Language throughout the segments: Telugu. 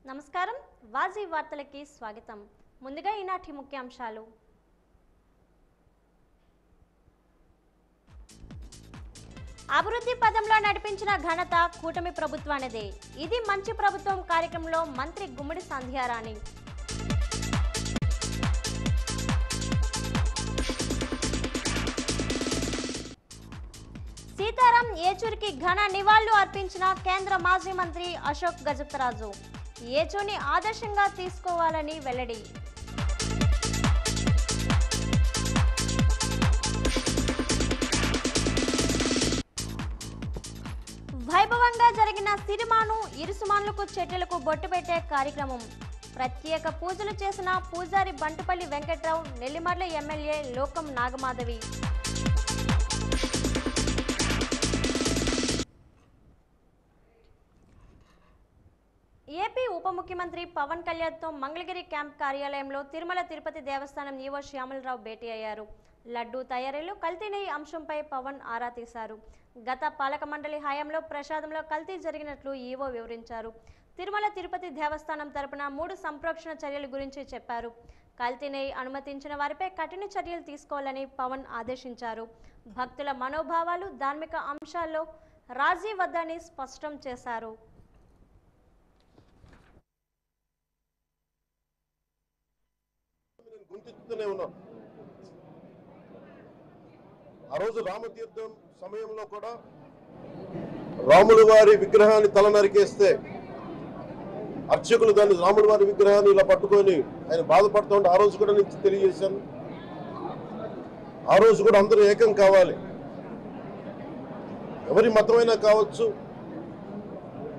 నమస్కారం వాజీ వార్తలకి స్వాగతం. ముందుగా ఈనాటి ముఖ్యాంశాలు. అభివృద్ధి పదంలో నడిపించిన ఘనత కూటమి ప్రభుత్వానిదే. ఇది మంచి ప్రభుత్వం కార్యక్రమంలో మంత్రి గుమ్మడి సంధ్యారాణి. సీతారాం ఏచూరికి ఘన నివాళులు అర్పించిన కేంద్ర మాజీ మంత్రి అశోక్ గజపతిరాజు. ఏచూని ఆదర్శంగా తీసుకోవాలని వెల్లడి. వైభవంగా జరిగిన సిరిమాను ఇరుసుమానులకు చెట్టులకు బొట్టు పెట్టే కార్యక్రమం. ప్రత్యేక పూజలు చేసిన పూజారి బంటుపల్లి వెంకట్రావు, నెల్లిమర్ల ఎమ్మెల్యే లోకం నాగమాధవి. ఏపీ ఉప ముఖ్యమంత్రి పవన్ కళ్యాణ్తో మంగళగిరి క్యాంప్ కార్యాలయంలో తిరుమల తిరుపతి దేవస్థానం ఈవో శ్యామలరావు భేటీ అయ్యారు. లడ్డూ తయారీలో కల్తీ నెయ్యి అంశంపై పవన్ ఆరా తీశారు. గత పాలక మండలి హయాంలో ప్రసాదంలో కల్తీ జరిగినట్లు ఈవో వివరించారు. తిరుమల తిరుపతి దేవస్థానం తరపున 3 సంప్రోక్షణ చర్యల గురించి చెప్పారు. కల్తీ నెయ్యి అనుమతించిన వారిపై కఠిన చర్యలు తీసుకోవాలని పవన్ ఆదేశించారు. భక్తుల మనోభావాలు, ధార్మిక అంశాల్లో రాజీ వద్దని స్పష్టం చేశారు. గుంతెత్తుతూనే ఉన్నాం. ఆ రోజు రామతీర్థం సమయంలో కూడా రాముల వారి విగ్రహాన్ని తల నరికేస్తే అర్చకులు దాన్ని రాముల వారి విగ్రహాన్ని ఇలా పట్టుకొని ఆయన బాధపడుతూ ఉంటే ఆ రోజు కూడా నేను తెలియజేశాను. ఆ రోజు కూడా అందరూ ఏకం కావాలి. ఎవరి మతమైనా కావచ్చు,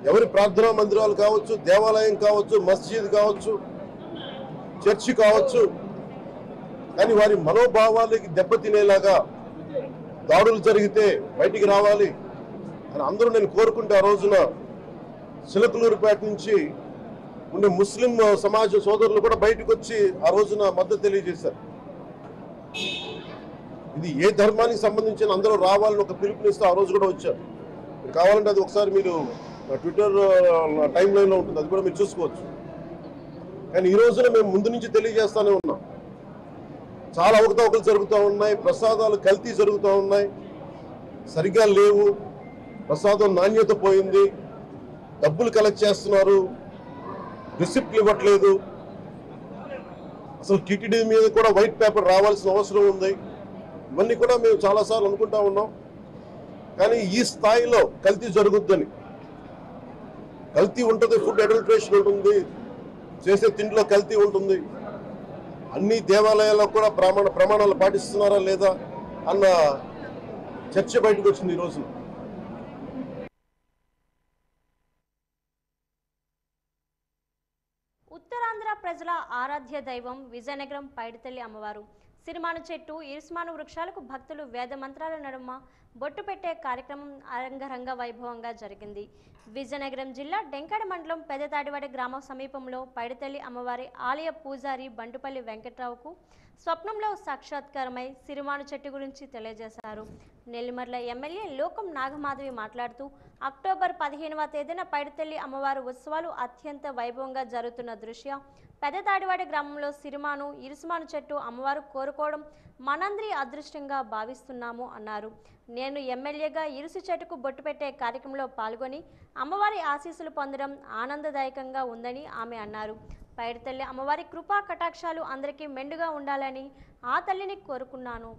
ఎవరి ప్రార్థనా మందిరాలు కావచ్చు, దేవాలయం కావచ్చు, మస్జిద్ కావచ్చు, చర్చి కావచ్చు, కానీ వారి మనోభావాలకి దెబ్బతినేలాగా దాడులు జరిగితే బయటికి రావాలి అని అందరూ నేను కోరుకుంటే ఆ రోజున చిలకలూరుపేట నుంచి ఉండే ముస్లిం సమాజ సోదరులు కూడా బయటకు వచ్చి ఆ రోజున మద్దతు తెలియజేశారు. ఇది ఏ ధర్మానికి సంబంధించిన అందరూ రావాలని ఒక పిలుపునిస్తూ ఆ రోజు కూడా వచ్చారు. మీరు కావాలంటే అది ఒకసారి మీరు ట్విట్టర్ టైం లైన్లో ఉంటుంది, అది కూడా మీరు చూసుకోవచ్చు. కానీ ఈ రోజున మేము ముందు నుంచి తెలియజేస్తూనే ఉన్నాం. చాలా అవకతవకలు జరుగుతూ ఉన్నాయి, ప్రసాదాలు కల్తీ జరుగుతూ ఉన్నాయి, సరిగ్గా లేవు, ప్రసాదం నాణ్యత పోయింది, డబ్బులు కలెక్ట్ చేస్తున్నారు, రిసిప్ట్లు ఇవ్వట్లేదు, అసలు టీటీడీ మీద కూడా వైట్ పేపర్ రావాల్సిన అవసరం ఉంది. ఇవన్నీ కూడా మేము చాలాసార్లు అనుకుంటా ఉన్నాం. కానీ ఈ స్థాయిలో కల్తీ జరుగుద్దని, కల్తీ ఉంటుంది, ఫుడ్ అడల్ట్రేషన్ ఉంటుంది, చేసే తిండిలో కల్తీ ఉంటుంది, అన్ని దేవాలయాల్లో కూడా ప్రమాణాలు పాటిస్తున్నారా లేదా అన్న చర్చ బయటకు వచ్చింది ఈ రోజు. ఉత్తరాంధ్ర ప్రజల ఆరాధ్య దైవం విజయనగరం పైడితల్లి అమ్మవారు. సిరిమాను చెట్టు, ఇరుసుమాను వృక్షాలకు భక్తులు వేద మంత్రాల నడుమ బొట్టు పెట్టే కార్యక్రమం అంగరంగ వైభవంగా జరిగింది. విజయనగరం జిల్లా డెంకాడ మండలం పెదతాడివాడి గ్రామం సమీపంలో పైడితల్లి అమ్మవారి ఆలయ పూజారి బంటుపల్లి వెంకట్రావుకు స్వప్నంలో సాక్షాత్కారమై సిరిమాను చెట్టు గురించి తెలియజేశారు. నెల్లిమర్ల ఎమ్మెల్యే లోకం నాగమాధవి మాట్లాడుతూ అక్టోబర్ 15వ తేదీన పైడితల్లి అమ్మవారి ఉత్సవాలు అత్యంత వైభవంగా జరుగుతున్న దృష్ట్యా పెదతాడివాడి గ్రామంలో సిరిమాను, ఇరుసుమాను చెట్టు అమ్మవారు కోరుకోవడం మనందరి అదృష్టంగా భావిస్తున్నాము అన్నారు. నేను ఎమ్మెల్యేగా ఇరుసు చెట్టుకు బొట్టు పెట్టే కార్యక్రమంలో పాల్గొని అమ్మవారి ఆశీస్సులు పొందడం ఆనందదాయకంగా ఉందని ఆమె అన్నారు. పైడితల్లి అమ్మవారి కృపా కటాక్షాలు అందరికీ మెండుగా ఉండాలని ఆ తల్లిని కోరుకున్నాను.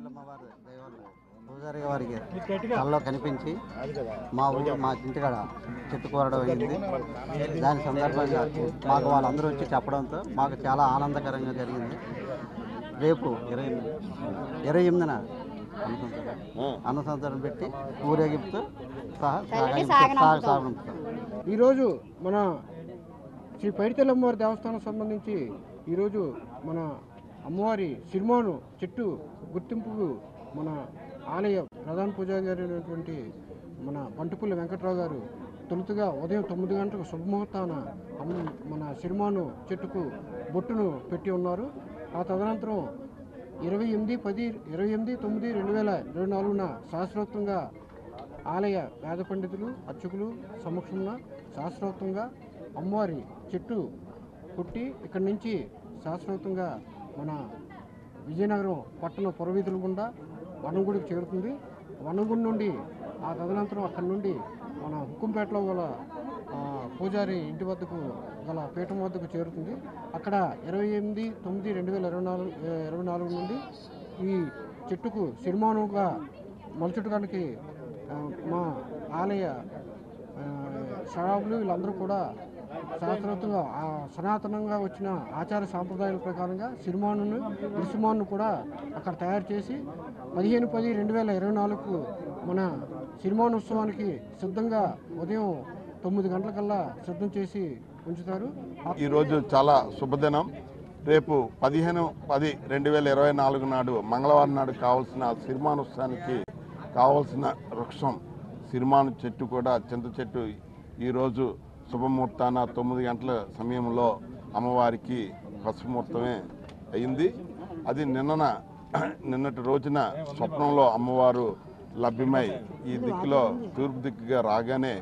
అమ్మవారి దైవాలు పూజారి వారికి కళ్ళలో కనిపించి మా ఇంటికాడ చెట్టు కోరడం అయింది. దాని సందర్భంగా మాకు వాళ్ళందరూ వచ్చి చెప్పడంతో మాకు చాలా ఆనందకరంగా జరిగింది. రేపు 28న అన్న సంతరణ పెట్టి ఊరేగింపుతో సాగనంపుతాం. ఈరోజు మన శ్రీ పైడితల్లి అమ్మవారి దేవస్థానం సంబంధించి ఈరోజు మన అమ్మవారి సిరిమాను చెట్టు గుర్తింపుకు మన ఆలయ ప్రధాన పూజారి అయినటువంటి మన బంటుపల్లి వెంకట్రావు గారు తొలుతగా ఉదయం 9 గంటలకు శుభముహూర్తాన మన సిరిమాను చెట్టుకు బొట్టును పెట్టి ఉన్నారు. ఆ తదనంతరం 28/9/2024 శాస్త్రోక్తంగా ఆలయ వేద పండితులు అర్చకులు సమక్షంలో శాస్త్రోక్తంగా అమ్మవారి చెట్టు కొట్టి ఇక్కడి నుంచి శాస్త్రోక్తంగా మన విజయనగరం పట్టణ పురవీధుల గుండా వనంగుడికి చేరుతుంది. వనంగుడి నుండి ఆ తదనంతరం అక్కడి నుండి మన హుక్కుంపేటలో గల పూజారి ఇంటి వద్దకు గల పీఠం వద్దకు చేరుతుంది. అక్కడ 28/9/2024 నుండి ఈ చెట్టుకు సిరిమానుగా మలుచుటడానికి మా ఆలయ షడాబులు వీళ్ళందరూ కూడా శాస్త్రోక్తంగా సనాతనంగా వచ్చిన ఆచార సాంప్రదాయాల ప్రకారంగా సిరిమానును ఇరుసుమాను కూడా అక్కడ తయారు చేసి 15/10/2024 మన సిరిమాను ఉత్సవానికి సిద్ధంగా ఉదయం 9 గంటలకల్లా సిద్ధం చేసి ఉంచుతారు. ఈరోజు చాలా శుభదినం. రేపు 15/10/2024 నాడు మంగళవారం నాడు కావాల్సిన సిరిమానోత్సవానికి కావాల్సిన వృక్షం సిరిమాను చెట్టు కూడా చింత చెట్టు ఈరోజు శుభముహూర్తాన 9 గంటల సమయంలో అమ్మవారికి పసుముహూర్తమే అయింది. అది నిన్నటి రోజున స్వప్నంలో అమ్మవారు లభ్యమై ఈ దిక్కులో తూర్పు దిక్కుగా రాగానే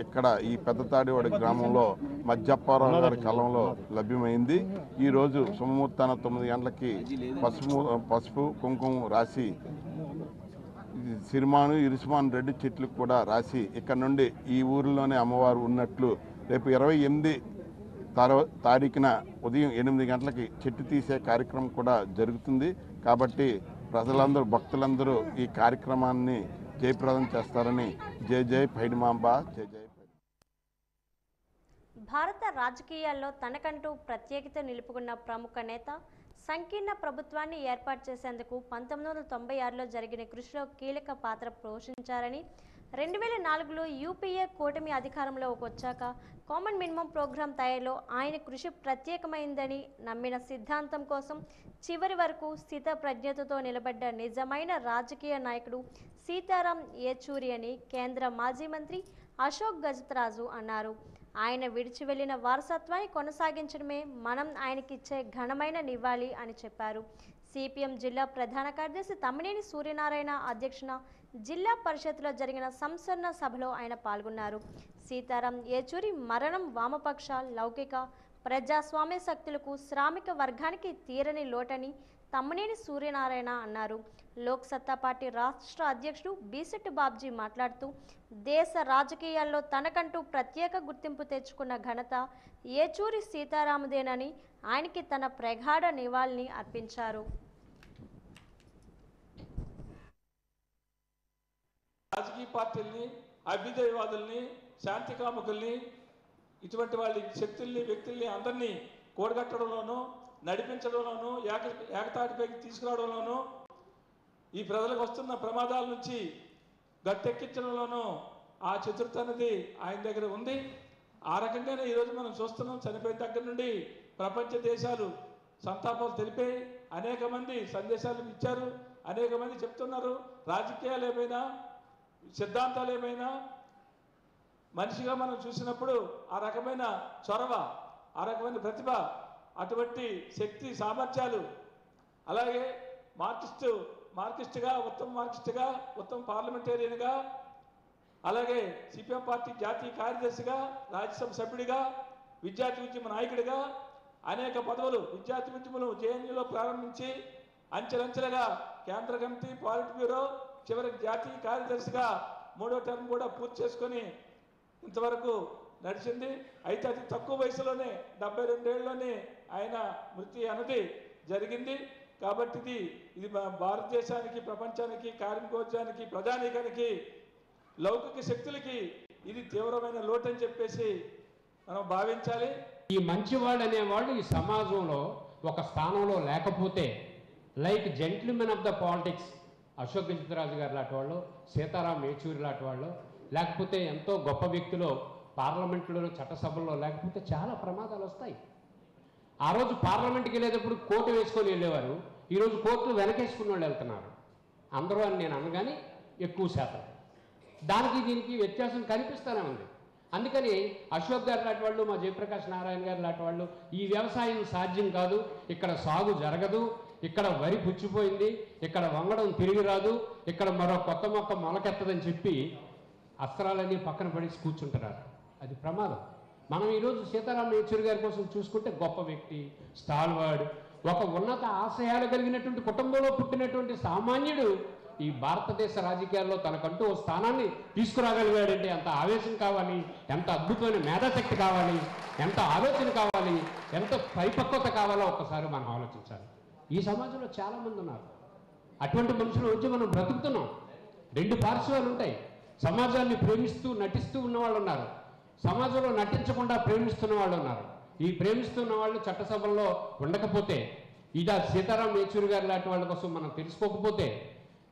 ఇక్కడ ఈ పెద్దతాడివాడి గ్రామంలో మధ్యప్పారావు గారి కాలంలో లభ్యమైంది. ఈరోజు శుభముహూర్తాన 9 గంటలకి పసుపు కుంకుమ రాసి సిరిమాను ఇరుసుమాను 2 చెట్లు కూడా రాసి ఇక్కడ నుండి ఈ ఊరిలోనే అమ్మవారు ఉన్నట్లు రేపు 28 తారీఖున ఉదయం 8 గంటలకి చెట్టు తీసే కార్యక్రమం కూడా జరుగుతుంది. కాబట్టి ప్రజలందరూ భక్తులందరూ ఈ కార్యక్రమాన్ని జయప్రదం చేస్తారని జై పైడిమాంబ జై. భారత రాజకీయాల్లో తనకంటూ ప్రత్యేకత నిలుపుకున్న ప్రముఖ నేత సంకీర్ణ ప్రభుత్వాన్ని ఏర్పాటు చేసేందుకు 1996లో జరిగిన కృషిలో కీలక పాత్ర పోషించారని 2004లో యూపీఏ కూటమి అధికారంలోకి వచ్చాక కామన్ మినిమం ప్రోగ్రాం తయారీలో ఆయన కృషి ప్రత్యేకమైందని నమ్మిన సిద్ధాంతం కోసం చివరి వరకు స్థితప్రజ్ఞతతో నిలబడ్డ నిజమైన రాజకీయ నాయకుడు సీతారాం ఏచూరి అని కేంద్ర మాజీ మంత్రి అశోక్ గజపతిరాజు అన్నారు. ఆయన విడిచి వెళ్లిన వారసత్వాన్ని కొనసాగించడమే మనం ఆయనకిచ్చే ఘనమైన నివాళి అని చెప్పారు. సిపిఎం జిల్లా ప్రధాన కార్యదర్శి తమ్మినేని సూర్యనారాయణ అధ్యక్షన జిల్లా పరిషత్లో జరిగిన సంస్మరణ సభలో ఆయన పాల్గొన్నారు. సీతారాం ఏచూరి మరణం వామపక్ష లౌకిక ప్రజాస్వామ్య శక్తులకు శ్రామిక వర్గానికి తీరని లోటని తమ్మినేని సూర్యనారాయణ అన్నారు. లోక్ సత్తా పార్టీ రాష్ట్ర అధ్యక్షుడు బీసెట్టి బాబ్జీ మాట్లాడుతూ దేశ రాజకీయాల్లో తనకంటూ ప్రత్యేక గుర్తింపు తెచ్చుకున్న ఘనత ఏచూరి సీతారాముదేనని ఆయనకి తన ప్రగాఢ నివాళిని అర్పించారు. రాజకీయ పార్టీల్ని అభ్యుదయవాదుల్ని శాంతి కాముకుల్ని ఇటువంటి వాళ్ళ శక్తుల్ని వ్యక్తుల్ని అందరినీ కూడగట్టడంలోనూ నడిపించడంలోనూ ఏకతాటిపైకి తీసుకురావడంలోనూ ఈ ప్రజలకు వస్తున్న ప్రమాదాల నుంచి గట్టెక్కించడంలోనూ ఆ చతుర్థ అనేది ఆయన దగ్గర ఉంది. ఆ రకంగానే ఈరోజు మనం చూస్తున్నాం. చనిపోయిన దగ్గర నుండి ప్రపంచ దేశాలు సంతాపాలు తెలిపాయి. అనేక మంది సందేశాలు ఇచ్చారు. అనేక మంది చెప్తున్నారు. రాజకీయాలు ఏమైనా సిద్ధాంతాలు ఏమైనా మనిషిగా మనం చూసినప్పుడు ఆ రకమైన చొరవ, ఆ రకమైన ప్రతిభ, అటువంటి శక్తి సామర్థ్యాలు, అలాగే మార్కిస్టుగా ఉత్తమ మార్కిస్టుగా ఉత్తమ పార్లమెంటేరియన్గా, అలాగే సిపిఎం పార్టీ జాతీయ కార్యదర్శిగా, రాజ్యసభ సభ్యుడిగా, విద్యార్థి ఉద్యమ నాయకుడిగా అనేక పదవులు విద్యార్థి ఉద్యమం జేఎన్యూలో ప్రారంభించి అంచెలంచెలుగా కేంద్ర కమిటీ, పాలిట్ బ్యూరో, చివరికి జాతీయ కార్యదర్శిగా 3వ టర్మ్ కూడా పూర్తి చేసుకొని ఇంతవరకు నడిచింది. అయితే అతి తక్కువ వయసులోనే 72 ఏళ్ళలోనే ఆయన మృతి అన్నది జరిగింది. కాబట్టి ఇది భారతదేశానికి, ప్రపంచానికి, కార్మికోద్యానికి, ప్రజానీకానికి, లౌకిక శక్తులకి ఇది తీవ్రమైన లోటు అని చెప్పేసి మనం భావించాలి. ఈ మంచివాళ్ళు అనేవాళ్ళు ఈ సమాజంలో ఒక స్థానంలో లేకపోతే like gentlemen of the politics Ashok Gajapathiraju గారు లాంటి వాళ్ళు, సీతారాం ఏచూరి లాంటి వాళ్ళు, లేకపోతే ఎంతో గొప్ప వ్యక్తులు పార్లమెంట్లో చట్టసభల్లో లేకపోతే చాలా ప్రమాదాలు వస్తాయి. ఆ రోజు పార్లమెంట్కి వెళ్ళేటప్పుడు కోటు వేసుకొని వెళ్ళేవారు. ఈరోజు కోర్టులు వెనకేసుకున్న వాళ్ళు వెళ్తున్నారు. అందరూ అని నేను అనగానే ఎక్కువ శాతం. దానికి దీనికి వ్యత్యాసం కనిపిస్తూనే ఉంది. అందుకని అశోక్ గారు లాంటి వాళ్ళు, మా జయప్రకాష్ నారాయణ గారు లాంటి వాళ్ళు ఈ వ్యవసాయం సాధ్యం కాదు, ఇక్కడ సాగు జరగదు, ఇక్కడ వరి పుచ్చిపోయింది, ఇక్కడ వంగడం తిరిగి రాదు, ఇక్కడ మరో కొత్త మొక్క మొలకెత్తదని చెప్పి అస్త్రాలన్నీ పక్కన పడేసి కూర్చుంటున్నారు. అది ప్రమాదం. మనం ఈరోజు సీతారాం యేచూరి గారి కోసం చూసుకుంటే గొప్ప వ్యక్తి, స్టాల్వర్డ్, ఒక ఉన్నత ఆశయాలు కలిగినటువంటి కుటుంబంలో పుట్టినటువంటి సామాన్యుడు ఈ భారతదేశ రాజకీయాల్లో తనకంటూ ఓ స్థానాన్ని తీసుకురాగలిగాడంటే ఎంత ఆవేశం కావాలి, ఎంత అద్భుతమైన మేధాశక్తి కావాలి, ఎంత ఆలోచన కావాలి, ఎంత పరిపక్వత కావాలో ఒక్కసారి మనం ఆలోచించాలి. ఈ సమాజంలో చాలామంది ఉన్నారు. అటువంటి మనుషుల వచ్చి మనం బ్రతుకుతున్నాం. రెండు పార్శ్వాలు ఉంటాయి. సమాజాన్ని ప్రేమిస్తూ నటిస్తూ ఉన్నవాళ్ళు ఉన్నారు, సమాజంలో నటించకుండా ప్రేమిస్తున్న వాళ్ళు ఉన్నారు. ఈ ప్రేమిస్తున్న వాళ్ళు చట్టసభల్లో ఉండకపోతే, ఇలా సీతారాం యేచూరి గారి లాంటి వాళ్ళ కోసం మనం తెలుసుకోకపోతే,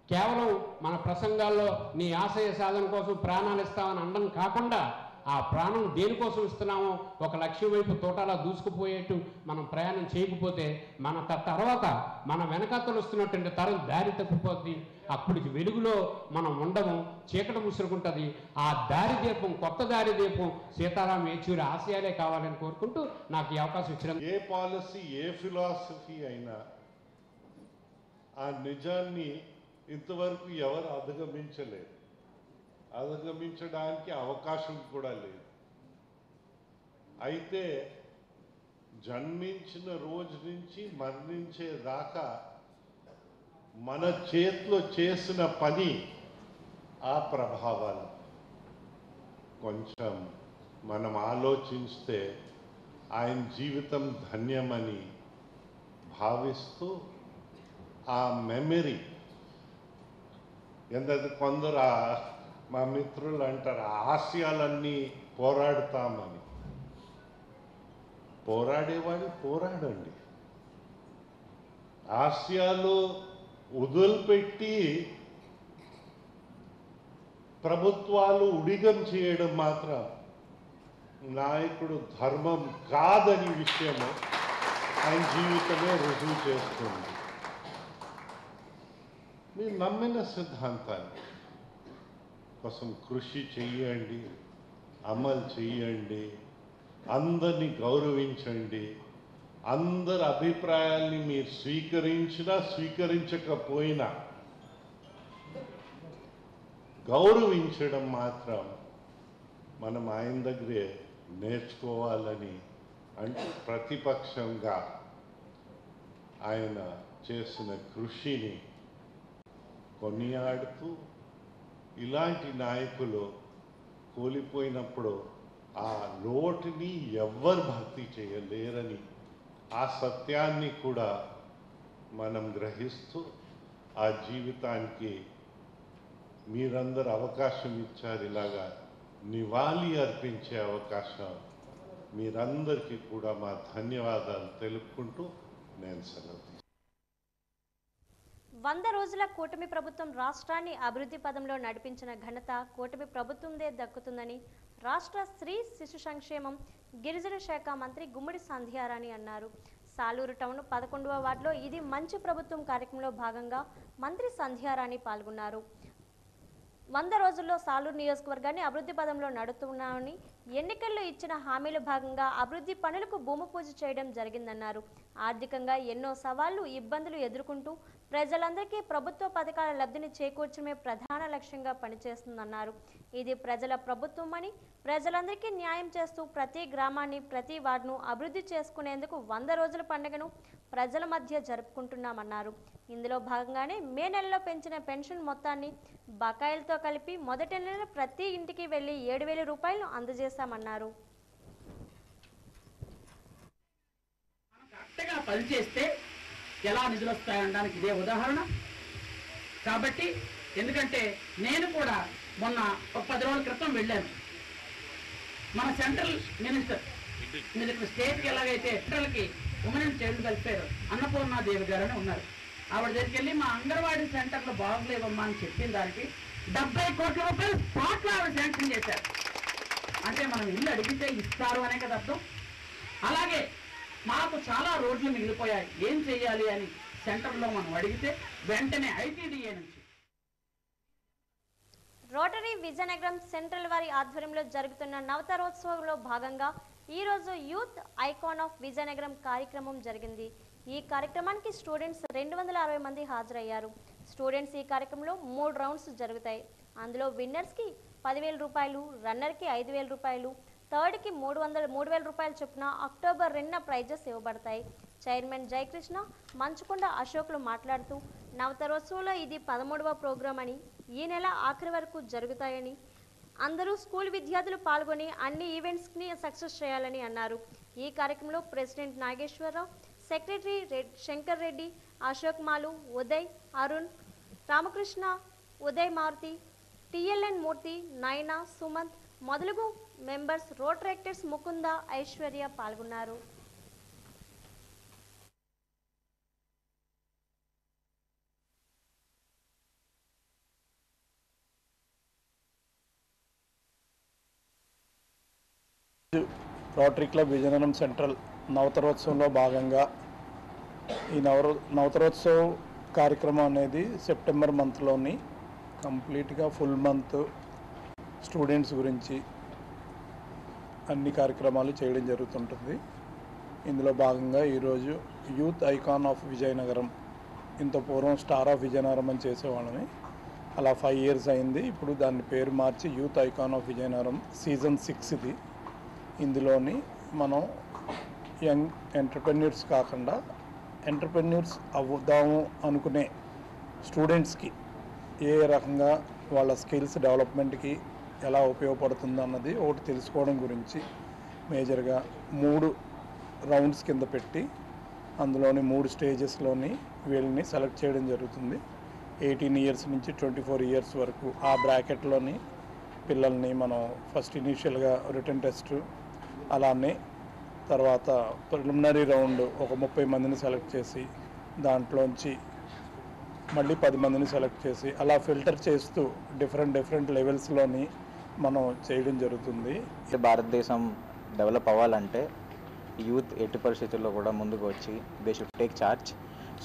కేవలం మన ప్రసంగాల్లో నీ ఆశయ సాధన కోసం ప్రాణాలు ఇస్తామని అనడం కాకుండా ఆ ప్రాణం దేనికోసం ఇస్తున్నామో ఒక లక్ష్యం వైపు తోటలా దూసుకుపోయేట్టు మనం ప్రయాణం చేయకపోతే మన తర్వాత మన వెనకాతలు వస్తున్నటువంటి తరం దారి తప్పిపోద్ది. అప్పటికి వెలుగులో మనం ఉండము, చీకటి ముసురుకుంటుంది. ఆ దారి దీపం, కొత్త దారి దీపం సీతారాం యేచూరి ఆశయాలే కావాలని కోరుకుంటూ నాకు ఈ అవకాశం ఇచ్చిన ఏ పాలసీ, ఏ ఫిలాసఫీ అయినా ఆ నిజాన్ని ఇంతవరకు ఎవరు అధిగమించలేరు, అధిగమించడానికి అవకాశం కూడా లేదు. అయితే జన్మించిన రోజు నుంచి మరణించే దాకా మన చేతిలో చేసిన పని, ఆ ప్రభావాలు కొంచెం మనం ఆలోచిస్తే ఆయన జీవితం ధన్యమని భావిస్తూ ఆ మెమరీ, ఎందుకంటే కొందరు మా మిత్రులు అంటారు ఆశయాలన్నీ పోరాడతామని. పోరాడేవాళ్ళు పోరాడండి. ఆశయాలు వదిలిపెట్టి ప్రభుత్వాలు ఉడిగం చేయడం మాత్రం నాయకుడు ధర్మం కాదని విషయము ఆయన జీవితమే రుజువు చేస్తుంది. మీరు నమ్మిన సిద్ధాంతాన్ని కోసం కృషి చెయ్యండి, అమలు చెయ్యండి, అందరినీ గౌరవించండి. అందరి అభిప్రాయాల్ని మీరు స్వీకరించినా స్వీకరించకపోయినా గౌరవించడం మాత్రం మనం ఆయన దగ్గరే నేర్చుకోవాలని అంటే ప్రతిపక్షంగా ఆయన చేసిన కృషిని కొనియాడుతూ ఇలాంటి నాయకులు కోల్పోయినప్పుడు ఆ లోటుని ఎవ్వరు భర్తీ చేయలేరని ఆ సత్యాన్ని కూడా మనం గ్రహిస్తూ ఆ జీవితానికి మీరందరూ అవకాశం ఇచ్చారు. ఇలాగా నివాళి అర్పించే అవకాశం మీరందరికీ కూడా మా ధన్యవాదాలు తెలుపుకుంటూ నేను సెలవు. 100 రోజుల కూటమి ప్రభుత్వం రాష్ట్రాన్ని అభివృద్ధి పదంలో నడిపించిన ఘనత కూటమి ప్రభుత్వందే దక్కుతుందని రాష్ట్ర స్త్రీ శిశు సంక్షేమం గిరిజన శాఖ మంత్రి గుమ్మడి సంధ్యారాణి అన్నారు. సాలూరు టౌన్ 11వ వార్డులో ఇది మంచి ప్రభుత్వం కార్యక్రమంలో భాగంగా మంత్రి సంధ్యారాణి పాల్గొన్నారు. 100 రోజుల్లో సాలూరు నియోజకవర్గాన్ని అభివృద్ధి పదంలో నడుపుతున్నామని, ఎన్నికల్లో ఇచ్చిన హామీల భాగంగా అభివృద్ధి పనులకు భూమి పూజ చేయడం జరిగిందన్నారు. ఆర్థికంగా ఎన్నో సవాళ్లు, ఇబ్బందులు ఎదుర్కొంటూ ప్రజలందరికీ ప్రభుత్వ పథకాల లబ్ధిని చేకూర్చడమే ప్రధాన లక్ష్యంగా పనిచేస్తుందన్నారు. ఇది ప్రజల ప్రభుత్వం అని, ప్రజలందరికీ న్యాయం చేస్తూ ప్రతి గ్రామాన్ని, ప్రతి వార్డును అభివృద్ధి చేసుకునేందుకు 100 రోజుల పండుగను ప్రజల మధ్య జరుపుకుంటున్నామన్నారు. ఇందులో భాగంగానే మే నెలలో పెంచిన పెన్షన్ మొత్తాన్ని బకాయిలతో కలిపి మొదటి నెల ప్రతి ఇంటికి వెళ్లి 7,000 రూపాయలను అందజేశామన్నారు. కరెక్ట్గా పనిచేస్తే ఎలా నిధులు వస్తాయనడానికి ఇదే ఉదాహరణ. కాబట్టి ఎందుకంటే నేను కూడా మొన్న ఒక 10 రోజుల క్రితం వెళ్ళాను. మన సెంట్రల్ మినిస్టర్, మీరు ఇక్కడ స్టేట్కి ఎలాగైతే సెంట్రల్కి women and child welfare Annapurna Devi గారు అని ఉన్నారు. ఆవిడ దగ్గరికి వెళ్ళి మా అంగన్వాడీ సెంటర్లో బాగులేవమ్మా అని చెప్పిన దానికి 70 కోట్ల రూపాయలు స్పాట్లో ఆవిడ శాంక్షన్ చేశారు. అంటే మనం ఇల్లు అడిగితే ఇస్తారు అనే కదా అర్థం. అలాగే మాకు చాలా రోడ్లు మిగిలిపోయాయి, ఏం చేయాలి అని సెంటర్లో మనం అడిగితే వెంటనే ఐటీడీఏ నుంచి రోటరీ విజయనగరం సెంట్రల్ వారి ఆధ్వర్యంలో జరుగుతున్న నవతరోత్సవంలో భాగంగా ఈరోజు యూత్ ఐకాన్ ఆఫ్ విజయనగరం కార్యక్రమం జరిగింది. ఈ కార్యక్రమానికి స్టూడెంట్స్ 260 మంది హాజరయ్యారు. స్టూడెంట్స్ ఈ కార్యక్రమంలో 3 రౌండ్స్ జరుగుతాయి. అందులో విన్నర్స్కి 10,000 రూపాయలు, రన్నర్కి 5,000 రూపాయలు, థర్డ్కి 3,000 రూపాయలు చొప్పున అక్టోబర్ 2న ప్రైజెస్ ఇవ్వబడతాయి. చైర్మన్ జయకృష్ణ, మంచుకొండ అశోక్లు మాట్లాడుతూ నవతరోత్సవంలో ఇది 13వ ప్రోగ్రాం అని, ఈ నెల ఆఖరి వరకు జరుగుతాయని, అందరూ స్కూల్ విద్యార్థులు పాల్గొని అన్ని ఈవెంట్స్ని సక్సెస్ చేయాలని అన్నారు. ఈ కార్యక్రమంలో ప్రెసిడెంట్ నాగేశ్వరరావు, సెక్రటరీ శంకర్ రెడ్డి, అశోక్ మాలు, ఉదయ్, అరుణ్, రామకృష్ణ, ఉదయ్ మారుతి, టిఎల్ఎన్ మూర్తి, నయన, సుమంత్ మొదలగు మెంబర్స్, రోటరేక్టర్స్ ముకుంద, ఐశ్వర్య పాల్గొన్నారు. రోటరీ క్లబ్ విజయనగరం సెంట్రల్ నవతరోత్సవంలో భాగంగా ఈ నవతరోత్సవం కార్యక్రమం అనేది సెప్టెంబర్ మంత్లోని కంప్లీట్గా ఫుల్ మంత్ స్టూడెంట్స్ గురించి అన్ని కార్యక్రమాలు చేయడం జరుగుతుంటుంది. ఇందులో భాగంగా ఈరోజు యూత్ ఐకాన్ ఆఫ్ విజయనగరం, ఇంత పూర్వం స్టార్ ఆఫ్ విజయనగరం అని చేసేవాళ్ళని, అలా 5 years అయింది. ఇప్పుడు దాని పేరు మార్చి youth icon of Vizianagaram season 6 ఇది. ఇందులోని మనం యంగ్ ఎంటర్ప్రెన్యూర్స్ కాకుండా ఎంటర్ప్రెన్యూర్స్ అవుదాము అనుకునే స్టూడెంట్స్కి ఏ రకంగా వాళ్ళ స్కిల్స్ డెవలప్మెంట్కి ఎలా ఉపయోగపడుతుందో అన్నది ఒకటి తెలుసుకోవడం గురించి మేజర్గా 3 రౌండ్స్ కింద పెట్టి అందులోని 3 స్టేజెస్లోని వీళ్ళని సెలెక్ట్ చేయడం జరుగుతుంది. 18 years నుంచి 24 years వరకు ఆ బ్రాకెట్లోని పిల్లల్ని మనం ఫస్ట్ ఇనీషియల్గా రిటన్ టెస్ట్, అలానే తర్వాత ప్రిలిమినరీ రౌండ్ ఒక 30 మందిని సెలెక్ట్ చేసి దాంట్లోంచి మళ్ళీ 10 మందిని సెలెక్ట్ చేసి అలా ఫిల్టర్ చేస్తూ డిఫరెంట్ లెవెల్స్లోని మనం చేయడం జరుగుతుంది. భారతదేశం డెవలప్ అవ్వాలంటే యూత్ ఎట్టి పరిస్థితుల్లో కూడా ముందుకు వచ్చి they should take charge.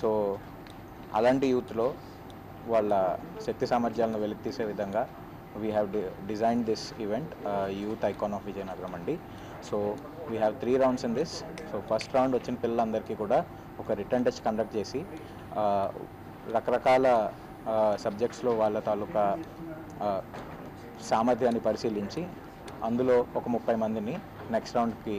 So అలాంటి యూత్లో వాళ్ళ శక్తి సామర్థ్యాలను వెలికితీసే విధంగా we have design this event youth icon of Vizianagaram అండి. So we have 3 rounds in this. So first round వచ్చిన పిల్లలందరికీ కూడా ఒక రిటర్న్ టెస్ట్ కండక్ట్ చేసి రకరకాల సబ్జెక్ట్స్లో వాళ్ళ తాలూకా సామర్థ్యాన్ని పరిశీలించి అందులో ఒక 30 మందిని నెక్స్ట్ రౌండ్కి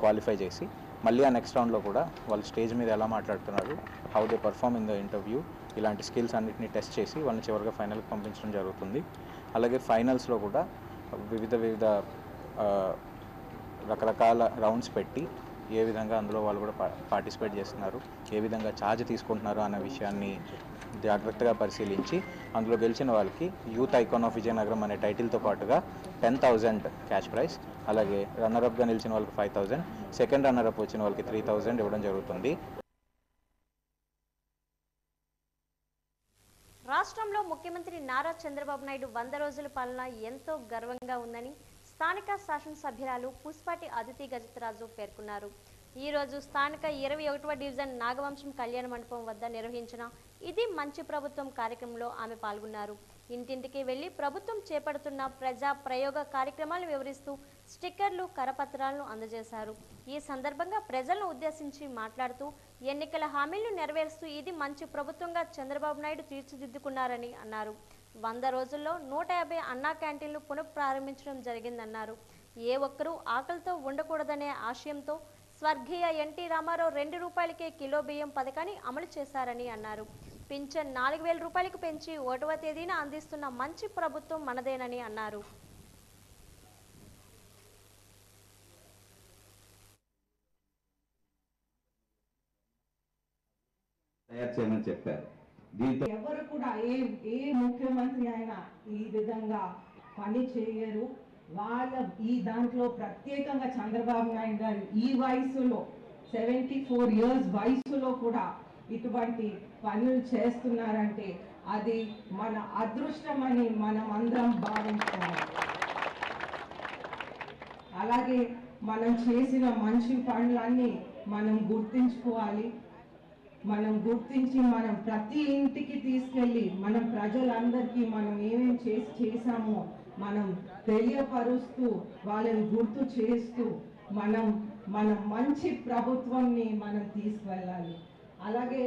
క్వాలిఫై చేసి మళ్ళీ ఆ నెక్స్ట్ రౌండ్లో కూడా వాళ్ళు స్టేజ్ మీద ఎలా మాట్లాడుతున్నారు, how they perform in the interview, ఇలాంటి స్కిల్స్ అన్నింటినీ టెస్ట్ చేసి వాళ్ళని చివరిగా ఫైనల్కి పంపించడం జరుగుతుంది. అలాగే ఫైనల్స్లో కూడా వివిధ రకరకాల రౌండ్స్ పెట్టి ఏ విధంగా అందులో వాళ్ళు కూడా పార్టిసిపేట్ చేస్తున్నారు, ఏ విధంగా ఛార్జ్ తీసుకుంటున్నారు అనే విషయాన్ని జాగ్రత్తగా పరిశీలించి అందులో గెలిచిన వాళ్ళకి యూత్ ఐకాన్ ఆఫ్ విజయనగరం అనే టైటిల్తో పాటుగా 10,000 క్యాష్ ప్రైజ్, అలాగే రన్నరప్గా నిలిచిన వాళ్ళకి 5,000, సెకండ్ రన్నరప్ వచ్చిన వాళ్ళకి 3,000 ఇవ్వడం జరుగుతుంది. రాష్ట్రంలో ముఖ్యమంత్రి నారా చంద్రబాబు నాయుడు 100 రోజుల పాలన ఎంతో గర్వంగా ఉందని స్థానిక శాసనసభ్యురాలు పుష్పాటి అదితి గజతరాజు పేర్కొన్నారు. ఈరోజు స్థానిక 21వ డివిజన్ నాగవంశం కళ్యాణ మండపం వద్ద నిర్వహించిన ఇది మంచి ప్రభుత్వం కార్యక్రమంలో ఆమె పాల్గొన్నారు. ఇంటింటికి వెళ్లి ప్రభుత్వం చేపడుతున్న ప్రజా ప్రయోగ కార్యక్రమాలు వివరిస్తూ స్టిక్కర్లు, కరపత్రాలను అందజేశారు. ఈ సందర్భంగా ప్రజలను ఉద్దేశించి మాట్లాడుతూ ఎన్నికల హామీలను నెరవేరుస్తూ ఇది మంచి ప్రభుత్వంగా చంద్రబాబు నాయుడు తీర్చిదిద్దుకున్నారని అన్నారు. 100 రోజుల్లో 150 అన్నా క్యాంటీన్లు పునఃప్రారంభించడం జరిగిందన్నారు. ఏ ఒక్కరూ ఆకలితో ఉండకూడదనే ఆశయంతో స్వర్గీయ ఎన్టీ రామారావు 2 రూపాయలకే కిలో బియ్యం పథకాన్ని అమలు చేశారని అన్నారు. పింఛన్ 4,000 రూపాయలకు పెంచి 1వ తేదీన అందిస్తున్న మంచి ప్రభుత్వం మనదేనని అన్నారు. చెప్పారు. ఎవరు కూడా ఏ ముఖ్యమంత్రి అయినా ఈ విధంగా పని చేయరు. వాళ్ళ ఈ దాంట్లో ప్రత్యేకంగా చంద్రబాబు నాయుడు గారు ఈ వయసులో 74 years వయసులో కూడా ఇటువంటి పనులు చేస్తున్నారంటే అది మన అదృష్టమని మనం అందరం భావించాలి. అలాగే మనం చేసిన మంచి పనులన్నీ మనం గుర్తించుకోవాలి. మనం గుర్తించి మనం ప్రతి ఇంటికి తీసుకెళ్ళి మనం ప్రజలందరికీ మనం ఏమేం చేశామో మనం తెలియపరుస్తూ వాళ్ళని గుర్తు చేస్తూ మనం మంచి ప్రభుత్వాన్ని మనం తీసుకువెళ్ళాలి. అలాగే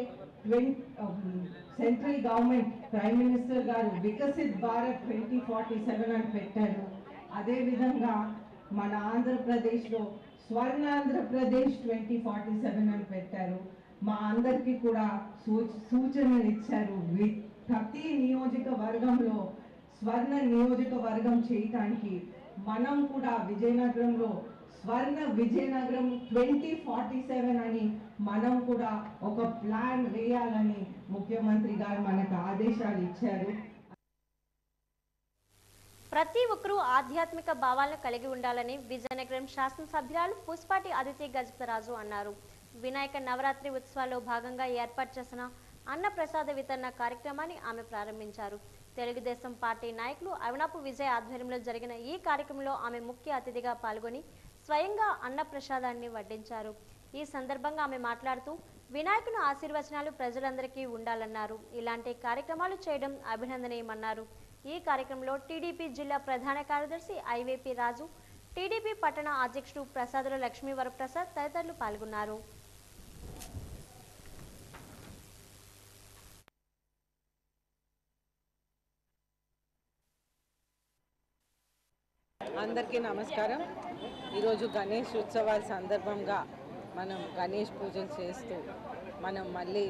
సెంట్రల్ గవర్నమెంట్ ప్రైమ్ మినిస్టర్ గారు వికసిత్ భారత్ 2047 అని పెట్టారు. అదేవిధంగా మన ఆంధ్రప్రదేశ్లో స్వర్ణాంధ్రప్రదేశ్ 2047 అని పెట్టారు. మా అందరికీ కూడా సూచనలు ఇచ్చారు. ప్రతి నియోజకవర్గంలో స్వర్ణ నియోజకవర్గం చేయటానికి మనం కూడా విజయనగరంలో స్వర్ణ విజయనగరం 2047 అని మనం కూడా ఒక ప్లాన్ వేయాలని ముఖ్యమంత్రి గారు మనకు ఆదేశాలు ఇచ్చారు. ప్రతి ఒక్కరూ ఆధ్యాత్మిక భావాలను కలిగి ఉండాలని విజయనగరం శాసనసభ్యురాలు పుష్పాటి అదితి గజపతిరాజు అన్నారు. వినాయక నవరాత్రి ఉత్సవాల్లో భాగంగా ఏర్పాటు చేసిన అన్న ప్రసాద వితరణ కార్యక్రమాన్ని ఆమె ప్రారంభించారు. తెలుగుదేశం పార్టీ నాయకులు అవినాపు విజయ్ ఆధ్వర్యంలో జరిగిన ఈ కార్యక్రమంలో ఆమె ముఖ్య అతిథిగా పాల్గొని స్వయంగా అన్న ప్రసాదాన్ని వడ్డించారు. ఈ సందర్భంగా ఆమె మాట్లాడుతూ వినాయకుని ఆశీర్వచనాలు ప్రజలందరికీ ఉండాలన్నారు. ఇలాంటి కార్యక్రమాలు చేయడం అభినందనీయమన్నారు. ఈ కార్యక్రమంలో టీడీపీ జిల్లా ప్రధాన కార్యదర్శి ఐవీపీ రాజు, టీడీపీ పట్టణ అధ్యక్షుడు ప్రసాదుల లక్ష్మీ వరప్రసాద్ తదితరులు పాల్గొన్నారు. అందరికీ నమస్కారం. ఈరోజు గణేష్ ఉత్సవాల సందర్భంగా మనం గణేష్ పూజలు చేస్తూ మనం మళ్ళీ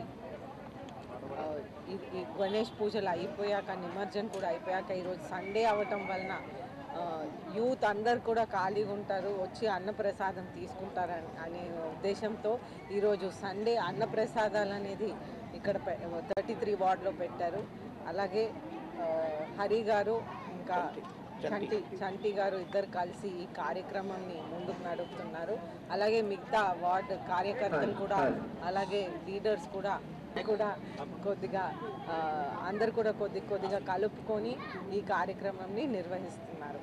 ఈ గణేష్ పూజలు అయిపోయాక నిమజ్జనం కూడా అయిపోయాక ఈరోజు సండే అవ్వటం వలన యూత్ అందరు కూడా ఖాళీగా ఉంటారు, వచ్చి అన్నప్రసాదం తీసుకుంటారని అనే ఉద్దేశంతో ఈరోజు సండే అన్నప్రసాదాలు అనేది ఇక్కడ 33 వార్డులో పెట్టారు. అలాగే హరి గారు ఇంకా చంటి గారు ఇద్దరు కలిసి ఈ కార్యక్రమాన్ని ముందుకు నడుపుతున్నారు. అలాగే మిగతా వార్డు కార్యకర్తలు కూడా అలాగే లీడర్స్ కూడా కొద్దిగా అందరు కూడా కొద్దిగా కలుపుకొని ఈ కార్యక్రమాన్ని నిర్వహిస్తున్నారు.